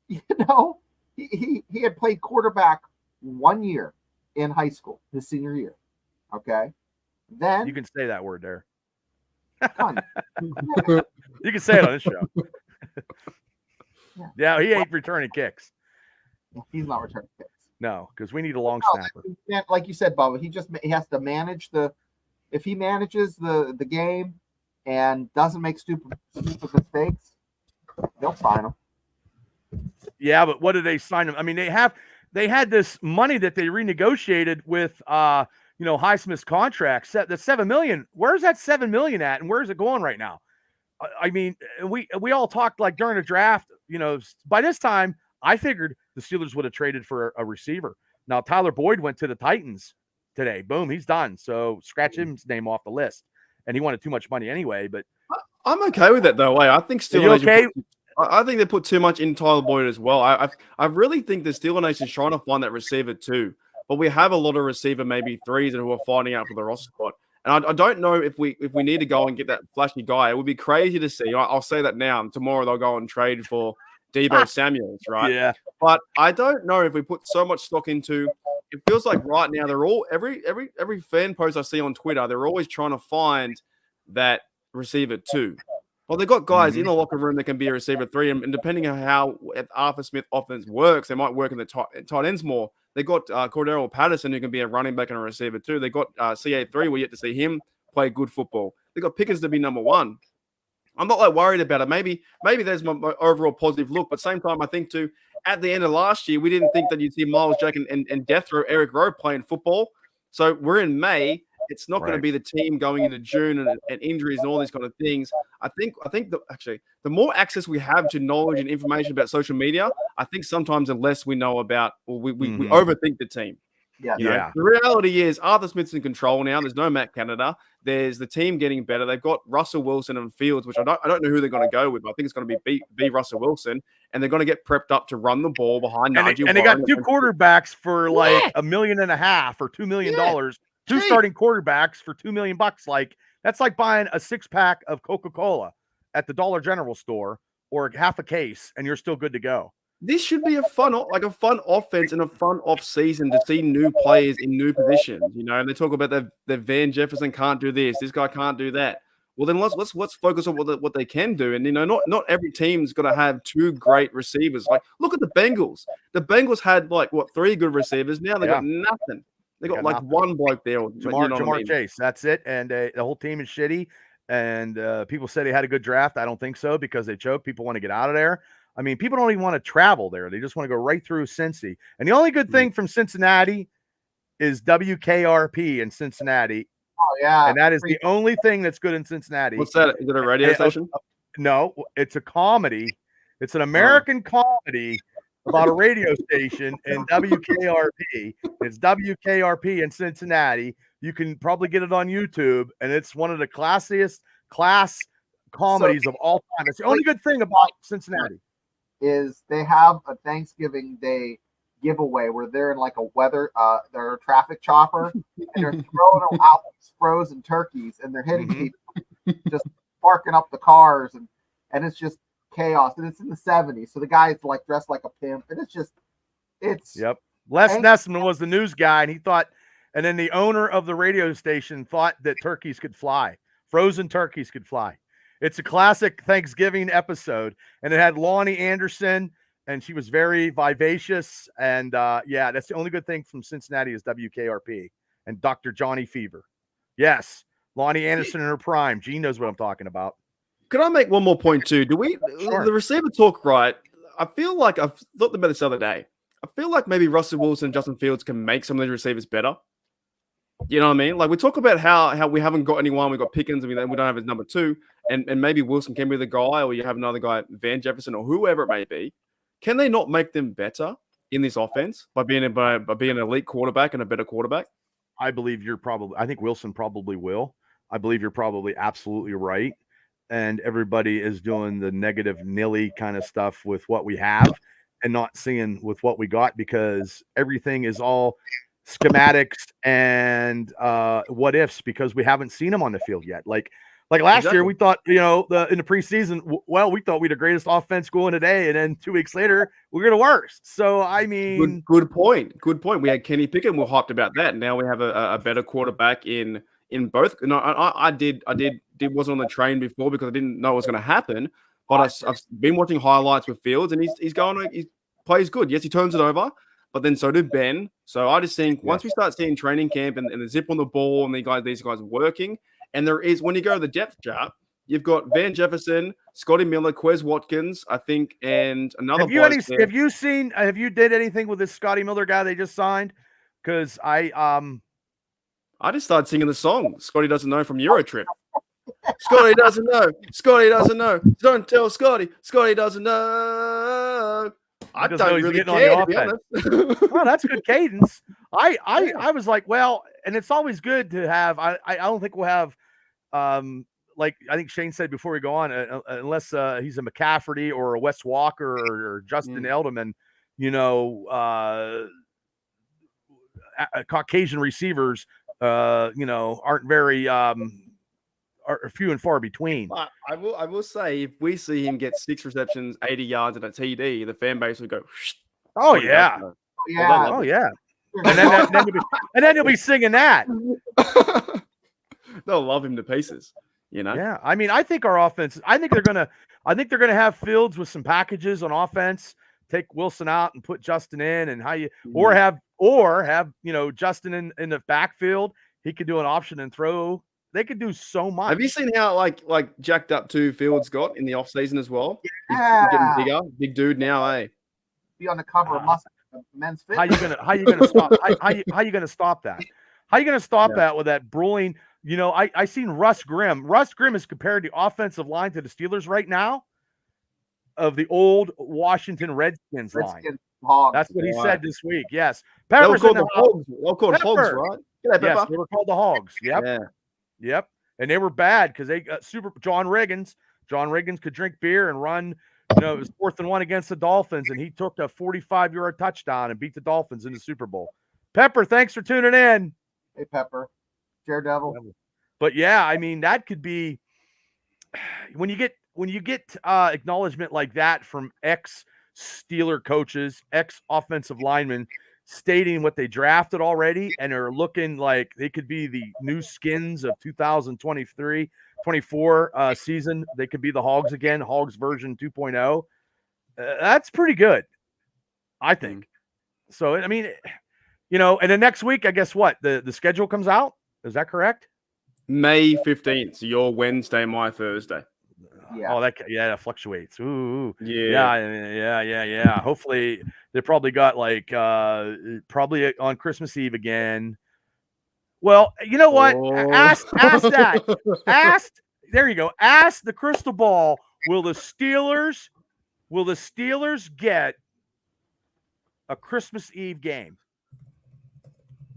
you know, he had played quarterback 1 year in high school, his senior year. Okay. Then you can say that word there. Come on. You can say it on this show. Yeah, he ain't returning kicks. He's not returning kicks. No, because we need a long snapper. Like you said, Bubba, he has to manage if he manages the game and doesn't make stupid mistakes, they'll sign him. Yeah, but what did they sign him? I mean, they had this money that they renegotiated with Highsmith's contract. The $7 million. Where's that $7 million at, and where's it going right now? I mean, we all talked like during the draft, you know, by this time I figured the Steelers would have traded for a receiver. Now, Tyler Boyd went to the Titans today. Boom, he's done. So scratch his name off the list. And he wanted too much money anyway, but I'm okay with that though. I think Steelers okay. I think they put too much in Tyler Boyd as well. I really think the Steelers Nation is trying to find that receiver too. But we have a lot of receiver, maybe threes, who are finding out for the roster spot. And I don't know if we need to go and get that flashy guy. It would be crazy to see. I'll say that now. And tomorrow they'll go and trade for Deebo Samuels, right? Yeah. But I don't know if we put so much stock into. It feels like right now they're all every fan post I see on Twitter, they're always trying to find that receiver 2. Well, they've got guys in the locker room that can be a receiver 3, and depending on how Arthur Smith offense works, they might work in the tight ends more. They got Cordero Patterson, who can be a running back and a receiver too. They got CA3. We're yet to see him play good football. They got Pickens to be number 1. I'm not like worried about it. Maybe there's my overall positive look, but same time, I think too, at the end of last year, we didn't think that you'd see Miles Jack and death row Eric Rowe playing football. So we're in May. It's not going to be the team going into June and injuries and all these kind of things. I think the more access we have to knowledge and information about social media, I think sometimes the less we know about, or we overthink the team. Yeah. The reality is Arthur Smith's in control now. There's no Matt Canada. There's the team getting better. They've got Russell Wilson and Fields, which I don't know who they're going to go with. But I think it's going to be Russell Wilson, and they're going to get prepped up to run the ball behind Nigel. And they got 2 quarterbacks for like $1.5 million or $2 million. 2 starting quarterbacks for $2 million. Like that's like buying a 6-pack of Coca-Cola at the Dollar General store or half a case, and you're still good to go. This should be a fun offense and a fun off season to see new players in new positions. And they talk about that Van Jefferson can't do this guy can't do that. Well, then let's focus on what they can do. And not every team's got to have 2 great receivers. Like look at the Bengals. The Bengals had 3 good receivers. Now they got nothing. They got like nothing. One bloke there. Jamar Chase. That's it. And the whole team is shitty. And people said he had a good draft. I don't think so because they choked. People want to get out of there. I mean, people don't even want to travel there. They just want to go right through Cincy. And the only good thing from Cincinnati is WKRP in Cincinnati. Oh, yeah. And that is the only thing that's good in Cincinnati. What's that? Is it a radio station? No, it's a comedy. It's an American comedy about a radio station in WKRP. It's WKRP in Cincinnati. You can probably get it on YouTube, and it's one of the class comedies of all time. It's the only good thing about Cincinnati. Is they have a Thanksgiving Day giveaway where they're in like they're a traffic chopper and they're throwing out these frozen turkeys and they're hitting people, just parking up the cars and it's just chaos. And it's in the 70s, so the guy's like dressed like a pimp, and it's yep. Les Nessman was the news guy, and he thought, and then the owner of the radio station thought that turkeys could fly, frozen turkeys could fly. It's a classic Thanksgiving episode, and it had Lonnie Anderson, and she was very vivacious. And that's the only good thing from Cincinnati is WKRP and Dr. Johnny Fever. Yes, Lonnie Anderson in her prime. Gene knows what I'm talking about. Can I make one more point too? Sure. The receiver talk, right? I feel like I've thought about this the other day. I feel like maybe Russell Wilson and Justin Fields can make some of these receivers better. You know what I mean? Like we talk about how we haven't got anyone. We got Pickens, and we don't have his number 2, and maybe Wilson can be the guy, or you have another guy, Van Jefferson, or whoever it may be. Can they not make them better in this offense by being an elite quarterback and a better quarterback? I think Wilson probably will. I believe you're probably absolutely right. And everybody is doing the negative nilly kind of stuff with what we have and not seeing with what we got, because everything is all schematics and what ifs, because we haven't seen them on the field yet. Like last year, we thought, in the preseason, we thought we had the greatest offense going today, and then 2 weeks later, we're going to worst. So, I mean, good point. We had Kenny Pickett, and we're hyped about that. Now we have a better quarterback in both. No, I wasn't on the train before because I didn't know it was going to happen. But I've been watching highlights with Fields, and he plays good. Yes, he turns it over, but then so did Ben. So I just think once we start seeing training camp and the zip on the ball and these guys working. And there is, when you go to the depth chart, you've got Van Jefferson, Scotty Miller, Quez Watkins, I think, and another. Have you did anything with this Scotty Miller guy they just signed? Because I just started singing the song Scotty Doesn't Know from Eurotrip. Scotty doesn't know. Scotty doesn't know. Don't tell Scotty. Scotty doesn't know. I don't really care, to be honest. Well, that's good cadence. I was like, well, and it's always good to have. I don't think we'll have, like I think Shane said before we go on, unless he's a McCafferty or a Wes Walker or Justin Edelman, Caucasian receivers, aren't very are few and far between. I will say, if we see him get 6 receptions, 80 yards, and a TD, the fan base would go, oh yeah. Oh yeah. And then you'll be singing that. They'll love him to pieces. You know? Yeah, I mean, I think our offense. I think they're gonna have Fields with some packages on offense. Take Wilson out and put Justin in, and or have Justin in the backfield. He could do an option and throw. They could do so much. Have you seen how like jacked up Fields got in the offseason as well? Yeah. He's getting bigger, big dude now, eh? Be on the cover of Men's Fitness. How you gonna stop? How you gonna stop that? How you gonna stop that with that Bruling? I seen Russ Grimm. Russ Grimm is compared the offensive line to the Steelers right now of the old Washington Redskins line. Hogs. That's what he said this week. Yes. They were Pepper's called the Hogs. They were called Hogs, Pepper. right? G'day, Yes, Pepper. they were called the Hogs. Yep. Yeah. Yep. And they were bad because they got John Riggins. John Riggins could drink beer and run. It was 4th and 1 against the Dolphins, and he took a 45-yard touchdown and beat the Dolphins in the Super Bowl. Pepper, thanks for tuning in. Hey, Pepper. Daredevil. But yeah, I mean, that could be when you get acknowledgement like that from ex-Steeler coaches, ex-offensive linemen stating what they drafted already and are looking like they could be the new skins of 2023-24 season. They could be the Hogs again, Hogs version 2.0. That's pretty good, I think. So, I mean, and then next week, I guess what? The schedule comes out. Is that correct? May 15th. So your Wednesday, my Thursday. Yeah. Oh, that fluctuates. Ooh. Yeah. Yeah. Hopefully they probably got probably on Christmas Eve again. Well, you know what? Ask that. There you go. Ask the crystal ball. Will the Steelers get a Christmas Eve game?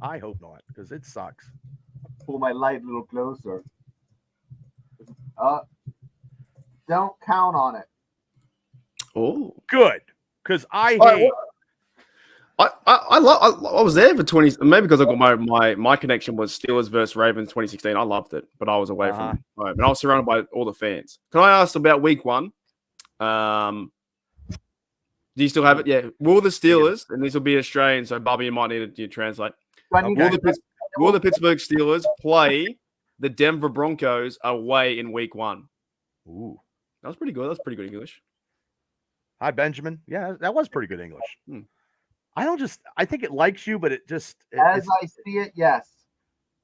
I hope not, because it sucks. Pull my light a little closer. Don't count on it. Oh, good, because I hate. I was there for 20. Maybe because I got my connection was Steelers versus Ravens 2016. I loved it, but I was away from home, and I was surrounded by all the fans. Can I ask about Week 1? Do you still have it? Yeah. Will the Steelers, and this will be Australian, so Bobby, you might need to translate. Will the Pittsburgh Steelers play the Denver Broncos away in Week 1? Ooh, that was pretty good. That's pretty good English. Hi, Benjamin. Yeah, that was pretty good English. I think it likes you, but it just as I see it, yes.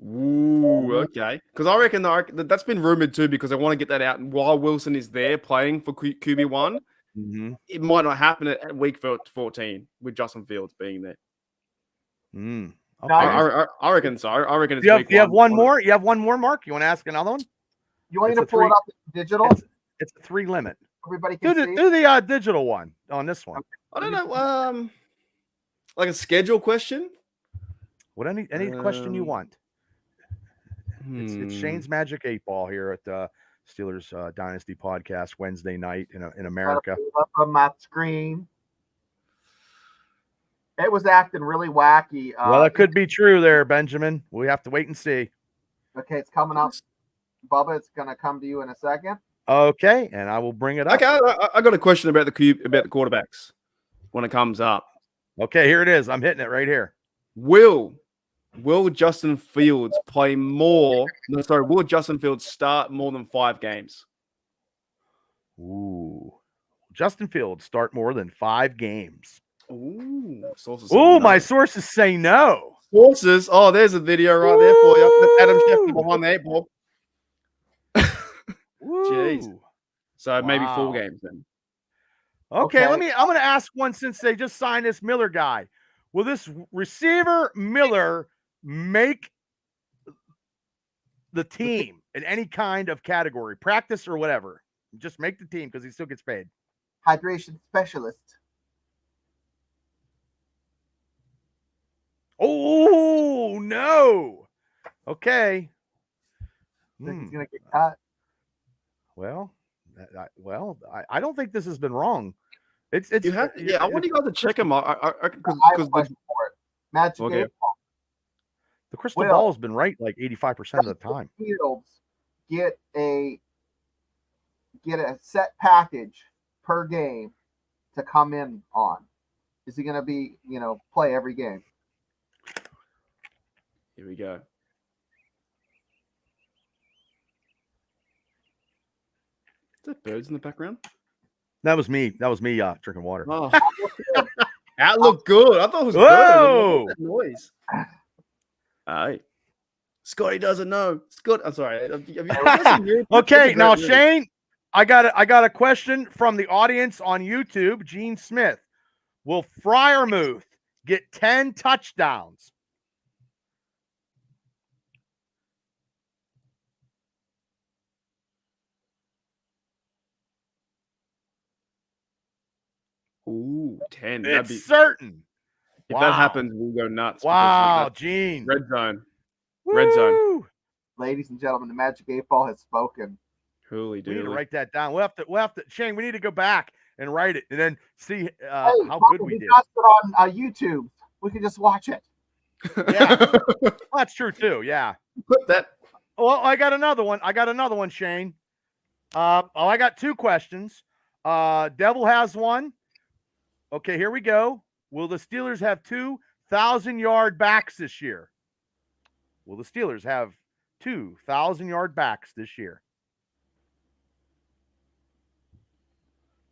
Ooh, okay. Because I reckon that's been rumored too, because I want to get that out. And while Wilson is there playing for QB1, it might not happen at week 14 with Justin Fields being there. Okay. I reckon so. I reckon it's you have one more? You have one more, Mark? You want to ask another one? You want me to pull it up digital? It's a 3 limit. Everybody can see. Do the digital one on this one. I don't know. Like a schedule question? What any question you want? It's Shane's Magic 8 Ball here at the Steelers Dynasty podcast Wednesday night in America. Up on my screen. It was acting really wacky. Well, it could be true there, Benjamin. We have to wait and see. Okay, it's coming up. Bubba, it's going to come to you in a second. Okay, and I will bring it up. Okay, I got a question about the quarterbacks when it comes up. Okay, here it is. I'm hitting it right here. Will Justin Fields play more? No, sorry. Will Justin Fields start more than 5 games? Ooh, Justin Fields start more than 5 games. Ooh, sources. Ooh, my sources say no. Sources. Oh, there's a video right there for you. That's Adam Schefter behind the 8 ball. Jeez. So maybe 4 games then. Okay, I'm going to ask one since they just signed this Miller guy. Will this receiver Miller make the team in any kind of category, practice or whatever? Just make the team because he still gets paid. Hydration specialist. Oh, no. Okay. Think he's going to get cut? Well, I don't think this has been wrong. I want you guys to check him out. I have a question for it. Magic 8 Ball. The crystal ball has been right like 85% of the time. Fields get a set package per game to come in on. Is he going to be, play every game? Here we go. there birds in the background? That was me. Drinking water. Oh, that looked good. I thought it was Whoa! birds. That noise. Hey, Scotty doesn't know. Scott, I'm sorry. Okay, now Shane, I got a question from the audience on YouTube. Gene Smith, will Fryermuth get 10 touchdowns? Ooh, 10. It's certain. If that happens, we'll go nuts. Wow, Gene. Red zone. Woo! Red zone. Ladies and gentlemen, the Magic 8 Ball has spoken. Holy We need to dude. write that down. We'll have to, Shane, we need to go back and write it and then see Hey, how good we did. Got it on YouTube. We can just watch it. Yeah, that's true too. Yeah. Put that. Well, I got another one, Shane. I got 2 questions. Devil has one. Okay, here we go. Will the Steelers have 2 1,000-yard backs this year? Will the Steelers have 2 1,000-yard backs this year?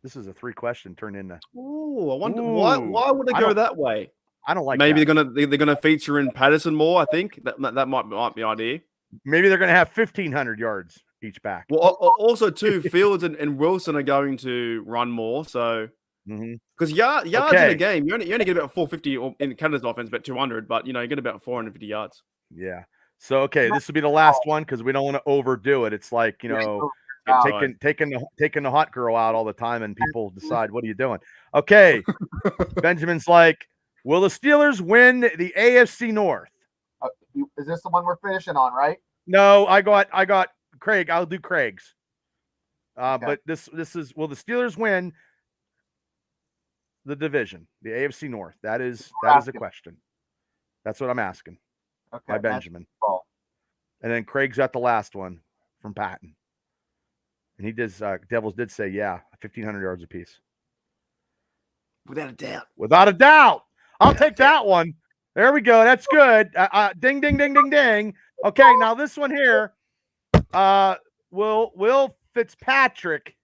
This is a 3-question turned into. Ooh, I wonder why would they go that way? I don't like. Maybe that. they're gonna feature in Patterson more. I think that might be an idea. Maybe they're gonna have 1,500 yards each back. Well, also too, Fields and Wilson are going to run more. So because yards in a game, you only get about 450, or in Canada's offense, about 200, but you get about 450 yards. Yeah. So this will be the last one because we don't want to overdo it. It's like taking the hot girl out all the time, and people decide, what are you doing? Okay. Benjamin's like, will the Steelers win the AFC North? Is this the one we're finishing on, right? No, I got Craig. I'll do Craig's. But this is, will the Steelers win the division, the AFC North? That is a question. That's what I'm asking. Okay. By Benjamin. And then Craig's got the last one from Patton. And he does, Devils did say, 1,500 yards apiece. Without a doubt. Without a doubt. I'll take that one. There we go. That's good. Ding, ding, ding, ding, ding. Okay, now this one here. Will Fitzpatrick,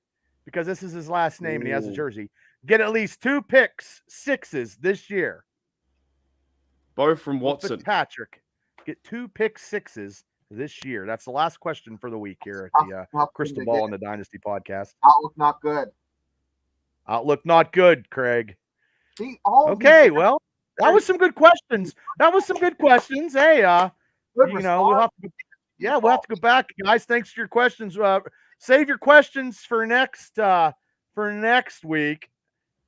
because this is his last name and he has a jersey, get at least 2 picks, 6s this year? Both from Watson. Fitzpatrick get 2 pick 6s this year. That's the last question for the week here at the Crystal Ball and the Dynasty podcast. Outlook not good. Outlook not good, Craig. See, okay, well, that was some good questions. Hey, we'll have to go back, guys. Thanks for your questions. Save your questions for next week.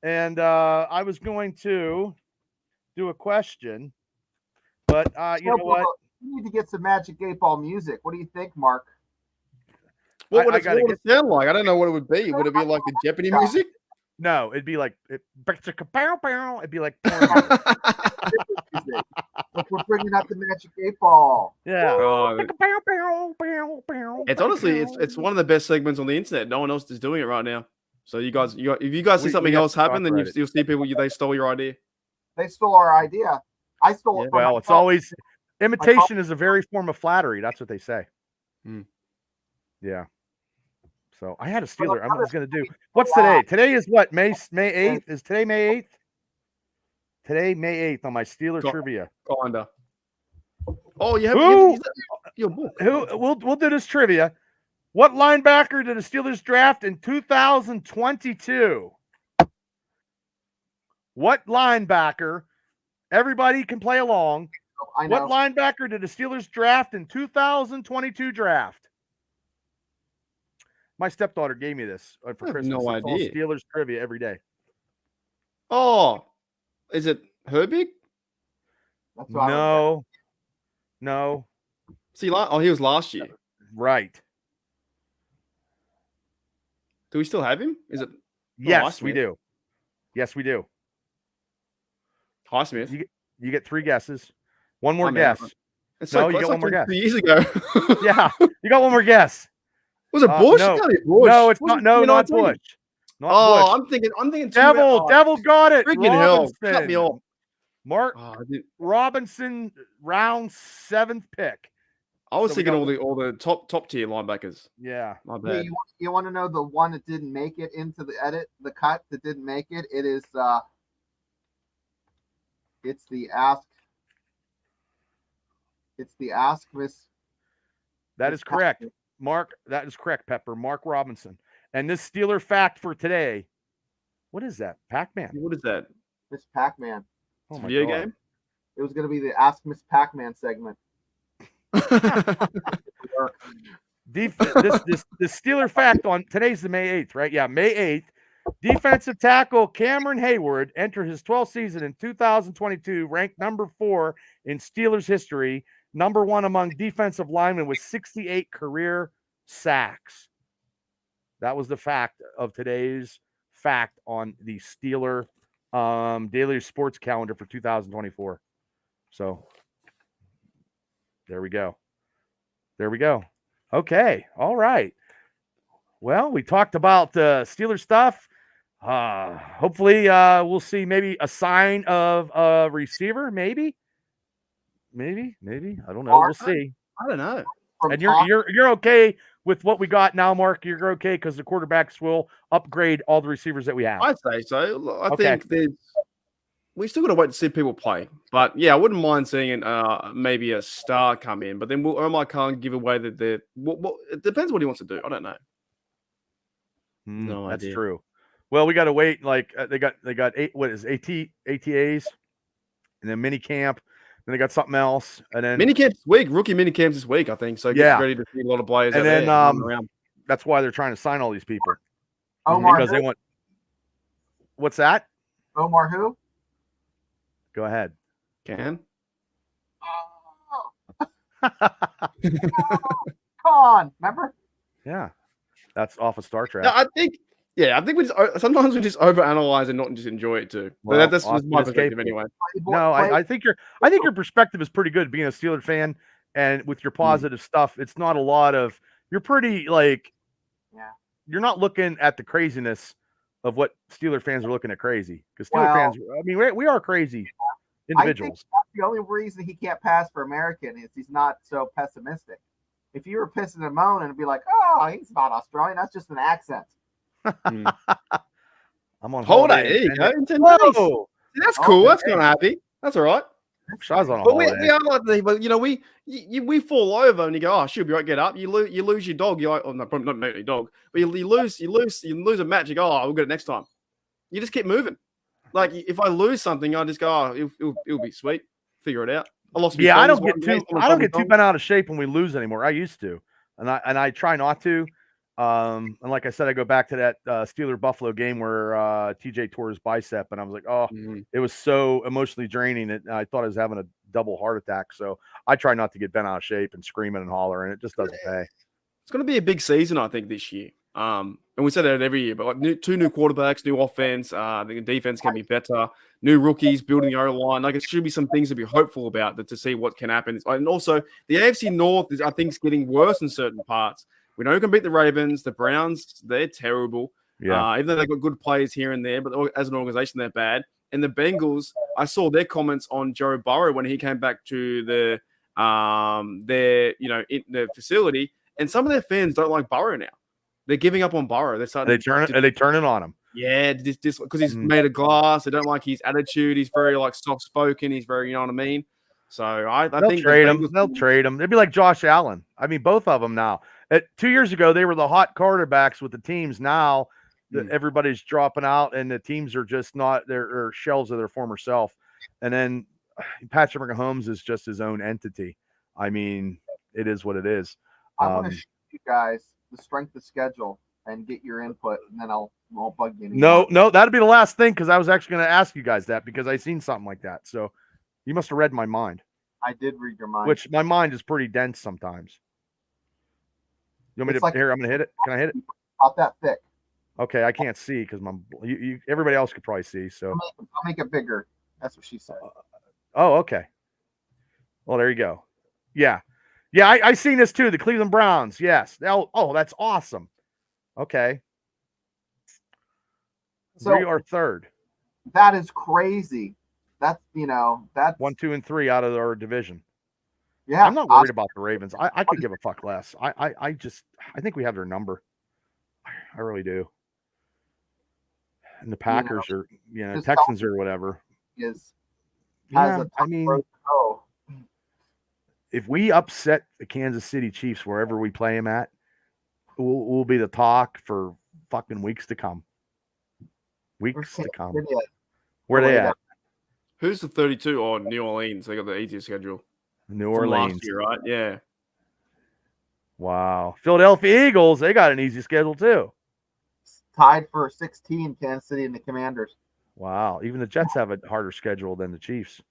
And I was going to do a question, but you know what? We need to get some Magic 8 Ball music. What do you think, Mark? What would it sound like? I don't know what it would be. Would it be like the Jeopardy music? No, it'd be like it'd be like If we're bringing up the Magic 8 Ball. Yeah. It's honestly it's one of the best segments on the internet. No one else is doing it right now. So if you guys see something else happen, then you'll see people they stole your idea. They stole our idea. I stole it. Well, it's always imitation is a very form of flattery. That's what they say. Yeah. So I had a Steeler. I was going to do. What's today? Today is what? May 8th. Is today May 8th? Today May 8th on my Steeler trivia. Kinda. Oh, you have who? We'll do this trivia. What linebacker did the Steelers draft in 2022? What linebacker? Everybody can play along. I know. What linebacker did the Steelers draft in 2022 draft? My stepdaughter gave me this for Christmas. No idea. Steelers trivia every day. Oh, is it Herbig? No. See, he was last year. Right. Do we still have him? Is it? Yes, we do. Yes, we do. Highsmith. You get 3 guesses. One more guess. You got one more guess. 2 years ago. Yeah, you got one more guess. Was it Bush? No. Bush. No, it's not. No, not Bush. Not Bush. I'm thinking. Devil got it. Freaking hell! Cut me off. Mark Robinson, round 7th pick. I was So we thinking got- all the top tier linebackers. Yeah. My Hey, bad. you want to know the one that didn't make it into the cut that didn't make it? It is it's the ask Miss. That Miss is correct. Pac-Man. Mark, that is correct, Pepper. Mark Robinson. And this Steeler fact for today. What is that? Pac-Man. What is that? Miss Pac-Man. Oh It's a my video God. game? It was going to be the Ask Miss Pac-Man segment. This Steeler fact on today's the May 8th, right? Yeah, May 8th. Defensive tackle Cameron Hayward entered his 12th season in 2022, ranked number 4 in Steelers history, number 1 among defensive linemen with 68 career sacks. That was the fact of today's fact on the Steeler daily sports calendar for 2024. So there we go. There we go. Okay. All right. Well, we talked about Steeler stuff. Hopefully we'll see maybe a sign of a receiver, maybe. I don't know. We'll see. I don't know. And you're okay with what we got now, Mark? You're okay because the quarterbacks will upgrade all the receivers that we have. I'd say so. Look, I Okay. think we still got to wait to see people play. But yeah, I wouldn't mind seeing maybe a star come in. But then Omar Khan give away that it depends what he wants to do. I don't know. No That's idea. true. Well, we got to wait. Like they got ATAs, and then mini camp. Then they got something else, and then Mini camps this week, rookie mini camps this week, I think. So Yeah. get ready to see a lot of players And out then, there running around. that's why they're trying to sign all these people Omar because they who? want. What's that? Omar who? Go ahead. Can Come on, remember? Yeah, that's off of Star Trek. no, I think we sometimes we just overanalyze and not just enjoy it too. But Well, that's Austin my is perspective capable. anyway. No, I think your perspective is pretty good being a Steelers fan and with your positive stuff. It's not a lot of you're pretty like Yeah. you're not looking at the craziness of what Steeler fans are looking at crazy because Steeler Well- fans. I mean, we are crazy individuals. I think that's the only reason he can't pass for American is he's not so pessimistic. If you were pissing and moaning and be like, "Oh, he's not Australian. That's just an accent." I'm on Hold on, holiday there you in go. 10 in 10 days. days. Whoa, That's Oh, cool. That's okay. kind of happy. That's all right. I was on a But we holiday. are like but you know, we fall over and you go, oh, she'll be right. Get up. You lose your dog. You're like, oh no, probably not your dog, but you lose a match. You go, oh, we'll get it next time. You just keep moving. Like if I lose something, I just go, oh, it'll be sweet. Figure it out. I lost. Yeah, I friends don't get one too day, someone I don't told me get too something. bent out of shape when we lose anymore. I used to, and I try not to. And like I said, I go back to that Steeler Buffalo game where TJ tore his bicep, and I was like, oh, it was so emotionally draining that I thought I was having a double heart attack. So I try not to get bent out of shape and screaming and hollering. It just doesn't pay. It's going to be a big season, I think, this year. And we say that every year, but like two new quarterbacks, new offense, the defense can be better, new rookies, building the O-line. Like it should be some things to be hopeful about to see what can happen. And also, the AFC North I think, is getting worse in certain parts. We know who can beat the Ravens. The Browns, they're terrible. Yeah. Even though they've got good players here and there, but as an organization, they're bad. And the Bengals, I saw their comments on Joe Burrow when he came back to their facility, and some of their fans don't like Burrow now. They're giving up on Burrow. They're starting. They turn it on him. Yeah, because he's made of glass. They don't like his attitude. He's very like soft spoken. He's very, you know what I mean. So I They'll think trade him. They'll trade him. They'd be like Josh Allen. I mean, both of them now. 2 years ago, they were the hot quarterbacks with the teams. Now everybody's dropping out, and the teams are just not. They're shells of their former self. And then Patrick Mahomes is just his own entity. I mean, it is what it is. I want to show you guys the strength of schedule and get your input, and then I'll bug you. No, that'd be the last thing because I was actually going to ask you guys that because I seen something like that. So you must have read my mind. I did read your mind. Which my mind is pretty dense sometimes. You want me to here? I'm going to hit it. Can I hit it? About that thick. Okay, I can't see because everybody else could probably see. So I'll make it bigger. That's what she said. Oh, okay. Well, there you go. Yeah. I seen this too. The Cleveland Browns. Yes. Oh, that's awesome. Okay. So we are third. That is crazy. That's 1, 2, and 3 out of our division. Yeah, I'm not worried about the Ravens. I could give a fuck less. I think we have their number. I really do. And the Packers are, just Texans or whatever. has Yeah, a tough road to go. if we upset the Kansas City Chiefs wherever we play them at, we'll be the talk for fucking weeks to come. Weeks to come. Where are they at? Who's the 32? Oh, New Orleans. They got the easiest schedule. New From Orleans. last year, right? Yeah. Wow. Philadelphia Eagles, they got an easy schedule too. Tied for 16, Kansas City and the Commanders. Wow. Even the Jets have a harder schedule than the Chiefs.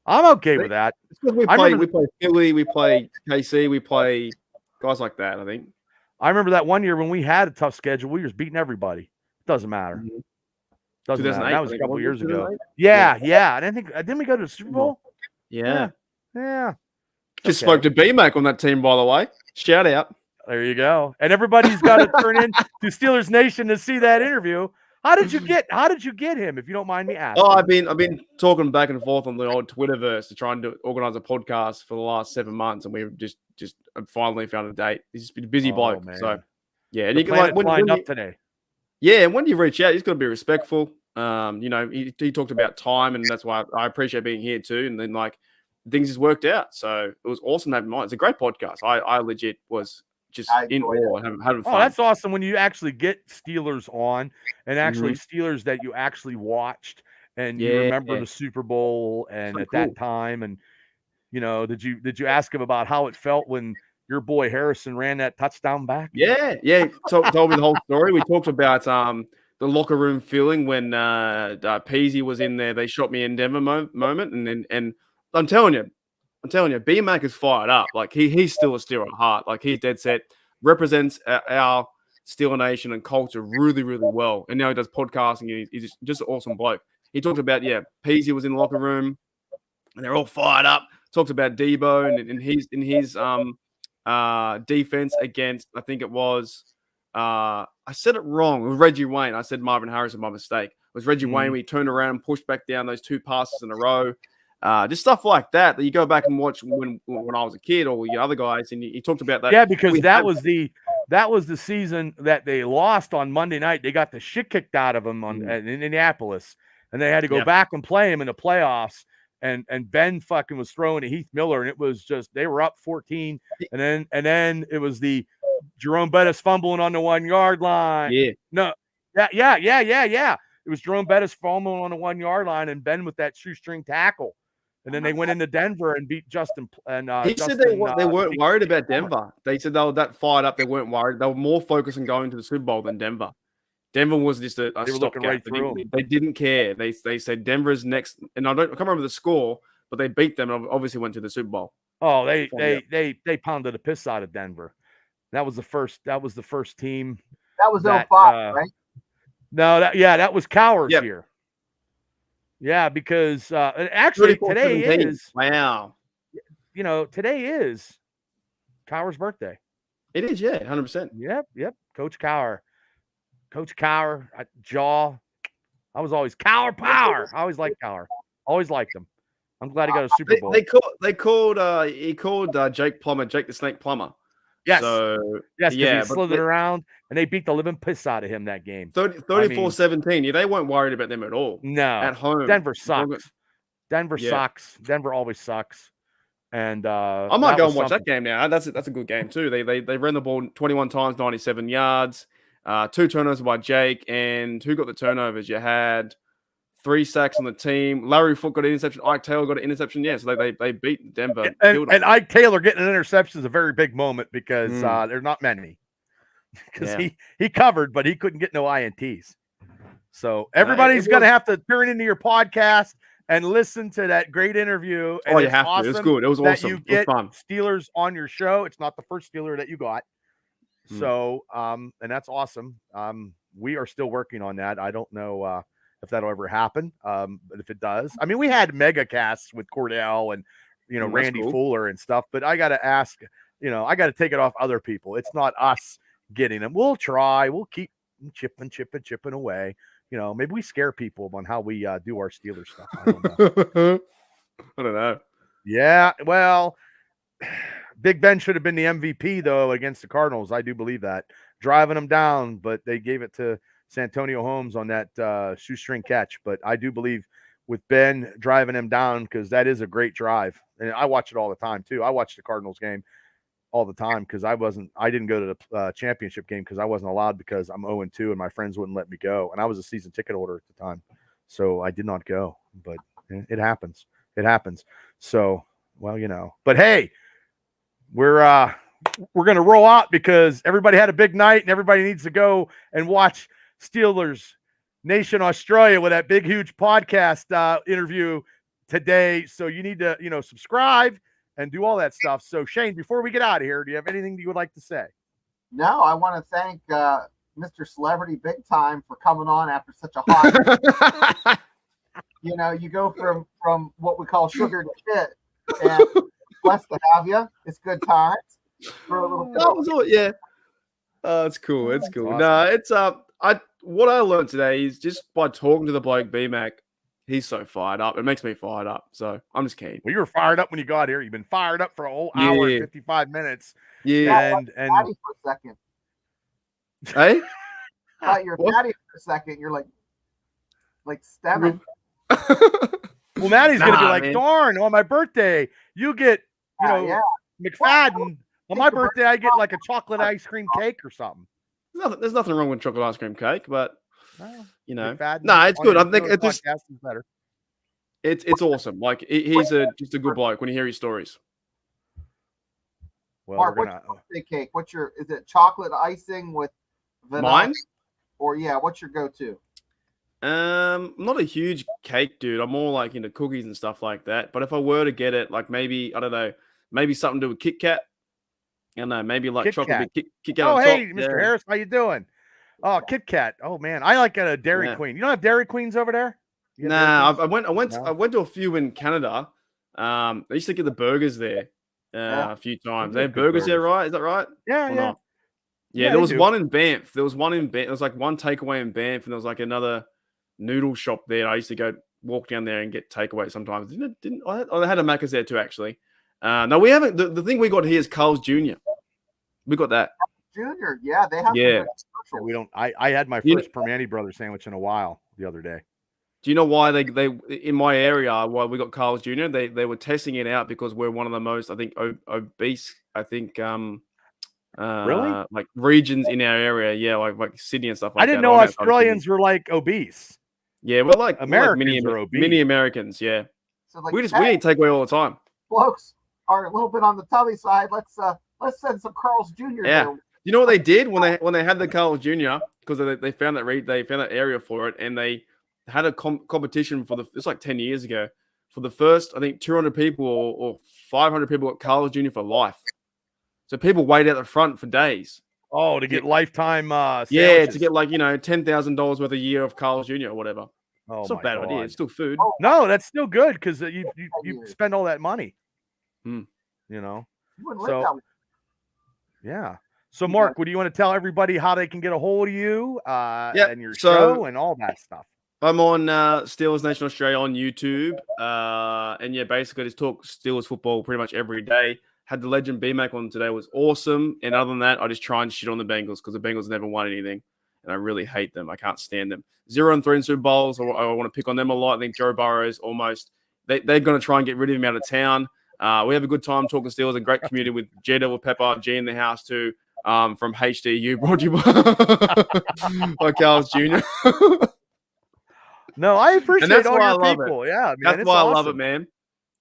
I'm okay with that. It's because we play Philly, we play KC, we play guys like that, I think. I remember that one year when we had a tough schedule, we were just beating everybody. Doesn't matter. Mm-hmm. Doesn't matter. That was a couple years ago. 2008? Yeah. And I think didn't we go to the Super Bowl? Yeah. Just spoke to BMAC on that team, by the way. Shout out. There you go. And everybody's got to turn in to Steelers Nation to see that interview. How did you get him, if you don't mind me asking? Oh, I've been talking back and forth on the old Twitterverse to try and organize a podcast for the last 7 months, and we've just finally found a date. He's just been a busy bloke. Man. So yeah, and you can lined up today. Yeah, and when you reach out, he's got to be respectful. He talked about time, and that's why I appreciate being here too. And then things just worked out. So it was awesome to have him on. It's a great podcast. I legit was just in awe and having fun. Oh, that's awesome when you actually get Steelers on, and actually Steelers that you actually watched and you remember the Super Bowl and at that time. And did you ask him about how it felt when your boy Harrison ran that touchdown back? Yeah. Told me the whole story. We talked about the locker room feeling when Peasy was in there. They shot me in Denver moment, and I'm telling you, B-Mac is fired up. Like he's still a Steeler at heart. Like he's dead set, represents our Steeler Nation and culture really, really well. And now he does podcasting. And he's just an awesome bloke. He talked about Peasy was in the locker room, and they're all fired up. Talked about Debo and his defense against, I think it was, I said it wrong. It was Reggie Wayne. I said Marvin Harrison by mistake. It was Reggie Wayne. We turned around and pushed back down those 2 passes in a row. Just stuff like that you go back and watch when I was a kid or the other guys, and he talked about that. Yeah, because that was the season that they lost on Monday night. They got the shit kicked out of them in Indianapolis, and they had to go back and play him in the playoffs. And Ben fucking was throwing to Heath Miller, and it was just they were up 14, and then it was the Jerome Bettis fumbling on the 1 yard line. Yeah. It was Jerome Bettis fumbling on the 1 yard line, and Ben with that shoestring tackle. And then they went into Denver and beat Justin. And he said they weren't worried about Denver. They said they were that fired up. They weren't worried. They were more focused on going to the Super Bowl than Denver. Denver was just a stopgap. Right through they didn't care. They said Denver's next, and I can't remember the score, but they beat them and obviously went to the Super Bowl. Oh, they pounded the piss out of Denver. That was the first team. That was 05, right? No, that was Cowher's year. Yeah, because actually today is today is Cowher's birthday. It is, 100%. Yep. Coach Cowher, Jaw. I was always Cowher Power. I always liked Cowher. Always liked him. I'm glad he got a Super Bowl. He called Jake Plummer, Jake the Snake Plummer. Yes. So, yes, he slithered around, and they beat the living piss out of him that game. 34-17. They weren't worried about them at all. No. At home. Denver sucks. Sucks. Denver always sucks. And I might go and watch that game now. That's a good game too. They ran the ball 21 times, 97 yards, 2 turnovers by Jake. And who got the turnovers? You had 3 sacks on the team. Larry Foote got an interception. Ike Taylor got an interception. Yeah, so they beat Denver. And Ike Taylor getting an interception is a very big moment because there's not many. Because he covered, but he couldn't get no INTs. So everybody's going to have to turn into your podcast and listen to that great interview. And you have to. It was good. It was awesome. You get Steelers on your show. It's not the first Steeler that you got. So, and that's awesome. We are still working on that. I don't know if that'll ever happen. But if it does, I mean, we had mega casts with Cordell and, Randy Fuller and stuff, but I got to ask, I got to take it off other people. It's not us getting them. We'll try. We'll keep chipping away. Maybe we scare people on how we do our Steelers stuff. I don't know. I don't know. Yeah, well, Big Ben should have been the MVP though against the Cardinals. I do believe that, driving them down, but they gave it to Santonio Holmes on that shoestring catch. But I do believe with Ben driving him down, because that is a great drive, and I watch it all the time too. I watch the Cardinals game all the time because I didn't go to the championship game because I wasn't allowed because I'm 0-2 and my friends wouldn't let me go, and I was a season ticket holder at the time, so I did not go. But it happens. It happens. So, well, But hey, we're gonna roll out because everybody had a big night and everybody needs to go and watch Steelers Nation Australia with that big huge podcast interview today. So you need to subscribe and do all that stuff. So Shane, before we get out of here, do you have anything you would like to say? No, I want to thank Mr. Celebrity Big Time for coming on after such a hot. You go from what we call sugar to shit, and blessed to have you. It's good times for a little. That was all, yeah. It's cool. It's cool. Awesome. No, it's what I learned today is just by talking to the bloke BMAC, he's so fired up. It makes me fired up. So I'm just keen. Well, you were fired up when you got here. You've been fired up for a whole hour and 55 minutes. Yeah. And Patty for a second. Hey? Thought you're Patty for a second. You're like stemming. well, Maddie's gonna be like, man. darn, on my birthday, you get McFadden. On my birthday, I get like a chocolate ice cream cake or something. There's nothing wrong with chocolate ice cream cake, but McFadden no, it's good. I think it's it's just better. It's awesome. Like he's just a good bloke when you hear his stories. Well, Mark, what's your birthday cake? Is it chocolate icing with vanilla? Mine? Or what's your go-to? I'm not a huge cake dude. I'm more like into cookies and stuff like that. But if I were to get it, like maybe, I don't know, maybe something to do with Kit Kat. I don't know, maybe like Kit chocolate Kat. Kit Kat. Oh, hey, top. Mr. Harris, how you doing? Oh, Kit Kat. Oh man, I like a Dairy Queen. You don't have Dairy Queens over there? Nah, I went to a few in Canada. I used to get the burgers there a few times. They have burgers there, right? Is that right? Yeah, or yeah. Not? Yeah, there was one in Banff. There was like one takeaway in Banff, and there was like another noodle shop there. I used to walk down there and get takeaway sometimes. I had a Macca's there too, actually. No, we haven't. The thing we got here is Carl's Jr. We got that. Junior, yeah, they have. Yeah, we don't. I had my first Permani Brothers sandwich in a while the other day. Do you know why they in my area why we got Carl's Jr.? They were testing it out because we're one of the most, I think, obese. I think really like regions in our area. Yeah, like Sydney and stuff like that. I didn't know Australians were like obese. Yeah, we're like Americans are obese. Mini Americans. Yeah, so like, we eat takeaway all the time. Blokes are a little bit on the tubby side. Let's send some Carl's Jr. Yeah. there. You know what they did when they had the Carl's Jr. because they found that area for it, and they had a competition it's like 10 years ago for the first, I think 200 people or 500 people at Carl's Jr. for life. So people wait out the front for days. Oh, to get lifetime sandwiches. Yeah, to get like $10,000 worth a year of Carl's Jr. or whatever. Oh, it's not a bad idea. It's still food. Oh, no, that's still good because you spend all that money. Hmm. So yeah. So Mark, what do you want to tell everybody how they can get a hold of you and your show and all that stuff? I'm on Steelers Nation Australia on YouTube. And yeah, basically just talk Steelers football pretty much every day. Had the legend BMAC on today, was awesome. And other than that, I just try and shit on the Bengals because the Bengals never won anything. And I really hate them. I can't stand them. 0-3 in Super Bowls. I want to pick on them a lot. I think Joe Burrow's almost they're going to try and get rid of him out of town. We have a good time talking Steelers, a great community with J Devil Pepper, G in the house too. From HDU, brought to you by Carl's Jr. No, I appreciate all your people. Yeah, man, that's why I love it, man.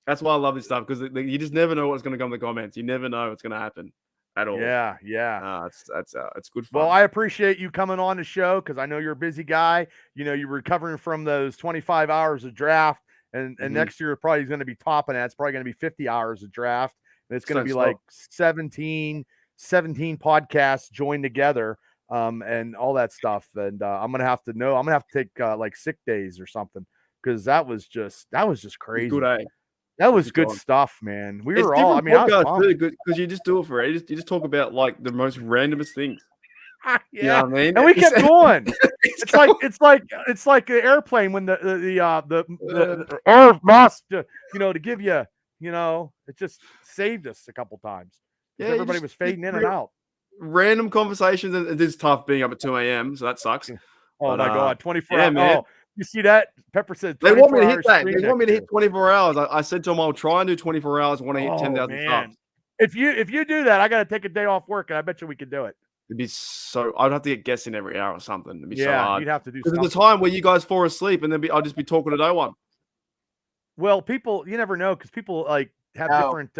That's why I love this stuff because you just never know what's going to come in the comments. You never know what's going to happen at all. Yeah, yeah. It's good fun. Well, I appreciate you coming on the show because I know you're a busy guy. You're recovering from those 25 hours of draft, and next year probably is going to be topping that. It's probably going to be 50 hours of draft, and it's going to be like 17 podcasts joined together and all that stuff. And I'm going to have to take like sick days or something because that was just crazy. Good, eh? That was good stuff, man. We were all, I mean, because you just do it for it. You just talk about like the most randomest things. Yeah, you know what I mean? And we kept going. It's like an airplane when the air mask to give you it just saved us a couple times. Yeah, Everybody was fading in and out. Random conversations, and it is tough being up at 2 a.m. So that sucks. Oh my God, 24 yeah, hours. man. Oh, you see that? Pepper said They want me to 24 hit hours that. stream They want me to next hit 24 hours. I said to them, I'll try and do 24 hours. I want to hit 10,000 subs. If you do that, I got to take a day off work, and I bet you we could do it. It'd be so. I'd have to get guests in every hour or something. It'd be so hard. You'd have to do something. something. There's a time where you guys fall asleep, and then I'll just be talking to no one. Well, people, you never know, because people like have different.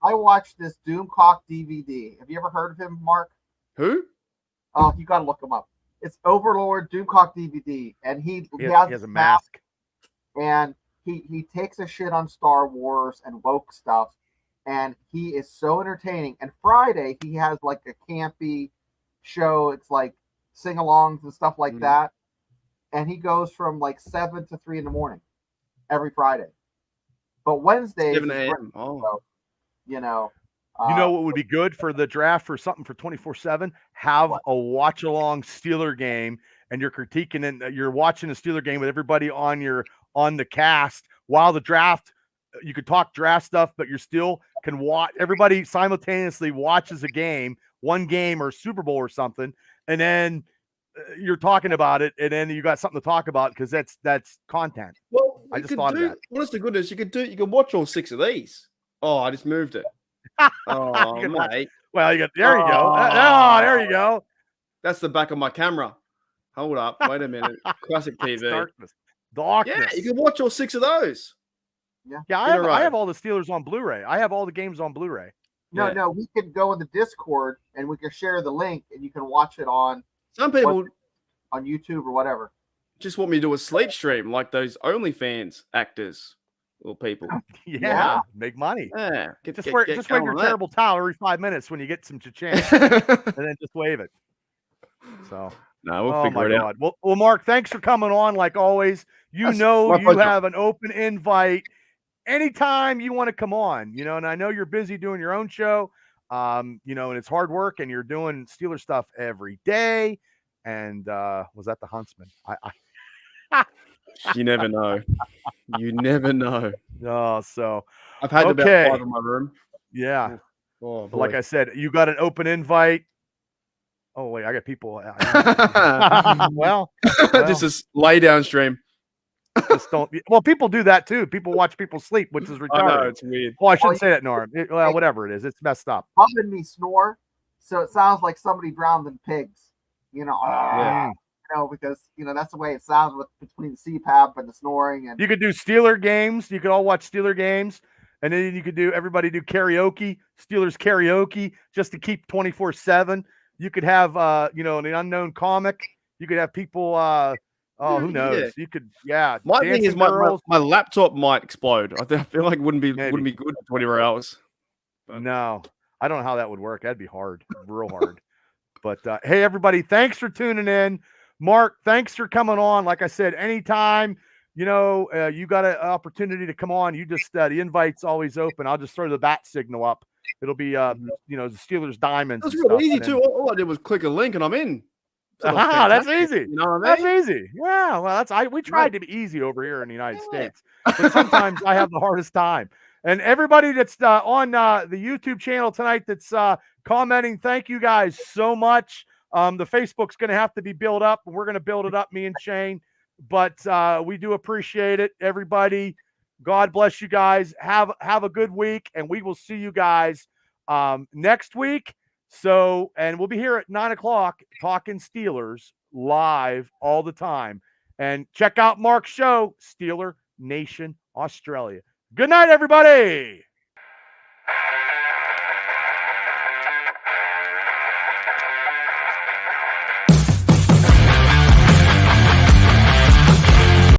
I watched this Doomcock DVD. Have you ever heard of him, Mark? Who? Oh, you got to look him up. It's Overlord Doomcock DVD, and he has a mask, and he takes a shit on Star Wars and woke stuff, and he is so entertaining. And Friday he has like a campy show. It's like sing-alongs and stuff like that, and he goes from like 7 to 3 in the morning every Friday. But Wednesday, 7 a.m. Oh, you know what would be good for the draft for something for 24/7? Have a watch along Steeler game, and you're critiquing and you're watching a Steeler game with everybody on the cast while the draft. You could talk draft stuff, but you still can watch. Everybody simultaneously watches a game, one game or Super Bowl or something, and then you're talking about it, and then you got something to talk about because that's content. Well, I just thought of that. Honest to goodness, you can watch all 6 of these. Oh, I just moved it. Oh, mate. Well, there you go. Oh, there you go. That's the back of my camera. Hold up. Wait a minute. Classic TV. Darkness. Yeah, you can watch all 6 of those. Yeah. I have all the Steelers on Blu-ray. I have all the games on Blu-ray. No, we could go in the Discord and we can share the link, and you can watch it on. Some people on YouTube or whatever just want me to do a sleep stream like those OnlyFans actors or people. Yeah, make money. Yeah, just wave your terrible towel every 5 minutes when you get some chance, and then just wave it. So no, we'll figure it out. Well, Mark, thanks for coming on. Like always, you have an open invite anytime you want to come on. And I know you're busy doing your own show. And it's hard work, and you're doing Steeler stuff every day. And was that the Huntsman? You never know. You never know. Oh, so I've had about 5 in my room. Yeah. Oh, but like I said, you got an open invite. Oh wait, I got people. well, just a lay down stream. Just don't. Well, people do that too. People watch people sleep, which is retarded. I know, it's weird. Well, I shouldn't say that, Norm. Well, whatever it is, it's messed up. Helping me snore, so it sounds like somebody drowned in pigs. Because that's the way it sounds between the CPAP and the snoring. And you could do Steeler games. You could all watch Steeler games, and then you could everybody do karaoke, Steelers karaoke, just to keep 24/7. You could have an unknown comic. You could have people. Who knows? Yeah. You could, My thing is my laptop might explode. I feel like it wouldn't be good for 24 hours. But. No, I don't know how that would work. That'd be hard, real hard. But hey, everybody, thanks for tuning in. Mark, thanks for coming on. Like I said, anytime you got an opportunity to come on, you just the invite's always open. I'll just throw the bat signal up. It'll be the Steelers Diamonds. That's real easy too. All I did was click a link and I'm in. That's easy. You know what I mean? That's easy. Yeah. Well, we tried to be easy over here in the United States, but sometimes I have the hardest time. And everybody that's on the YouTube channel tonight that's commenting, thank you guys so much. The Facebook's going to have to be built up, and we're going to build it up, me and Shane. But we do appreciate it, everybody. God bless you guys. Have a good week, and we will see you guys next week. So, and we'll be here at 9:00 talking Steelers live all the time. And check out Mark's show, Steeler Nation Australia. Good night, everybody.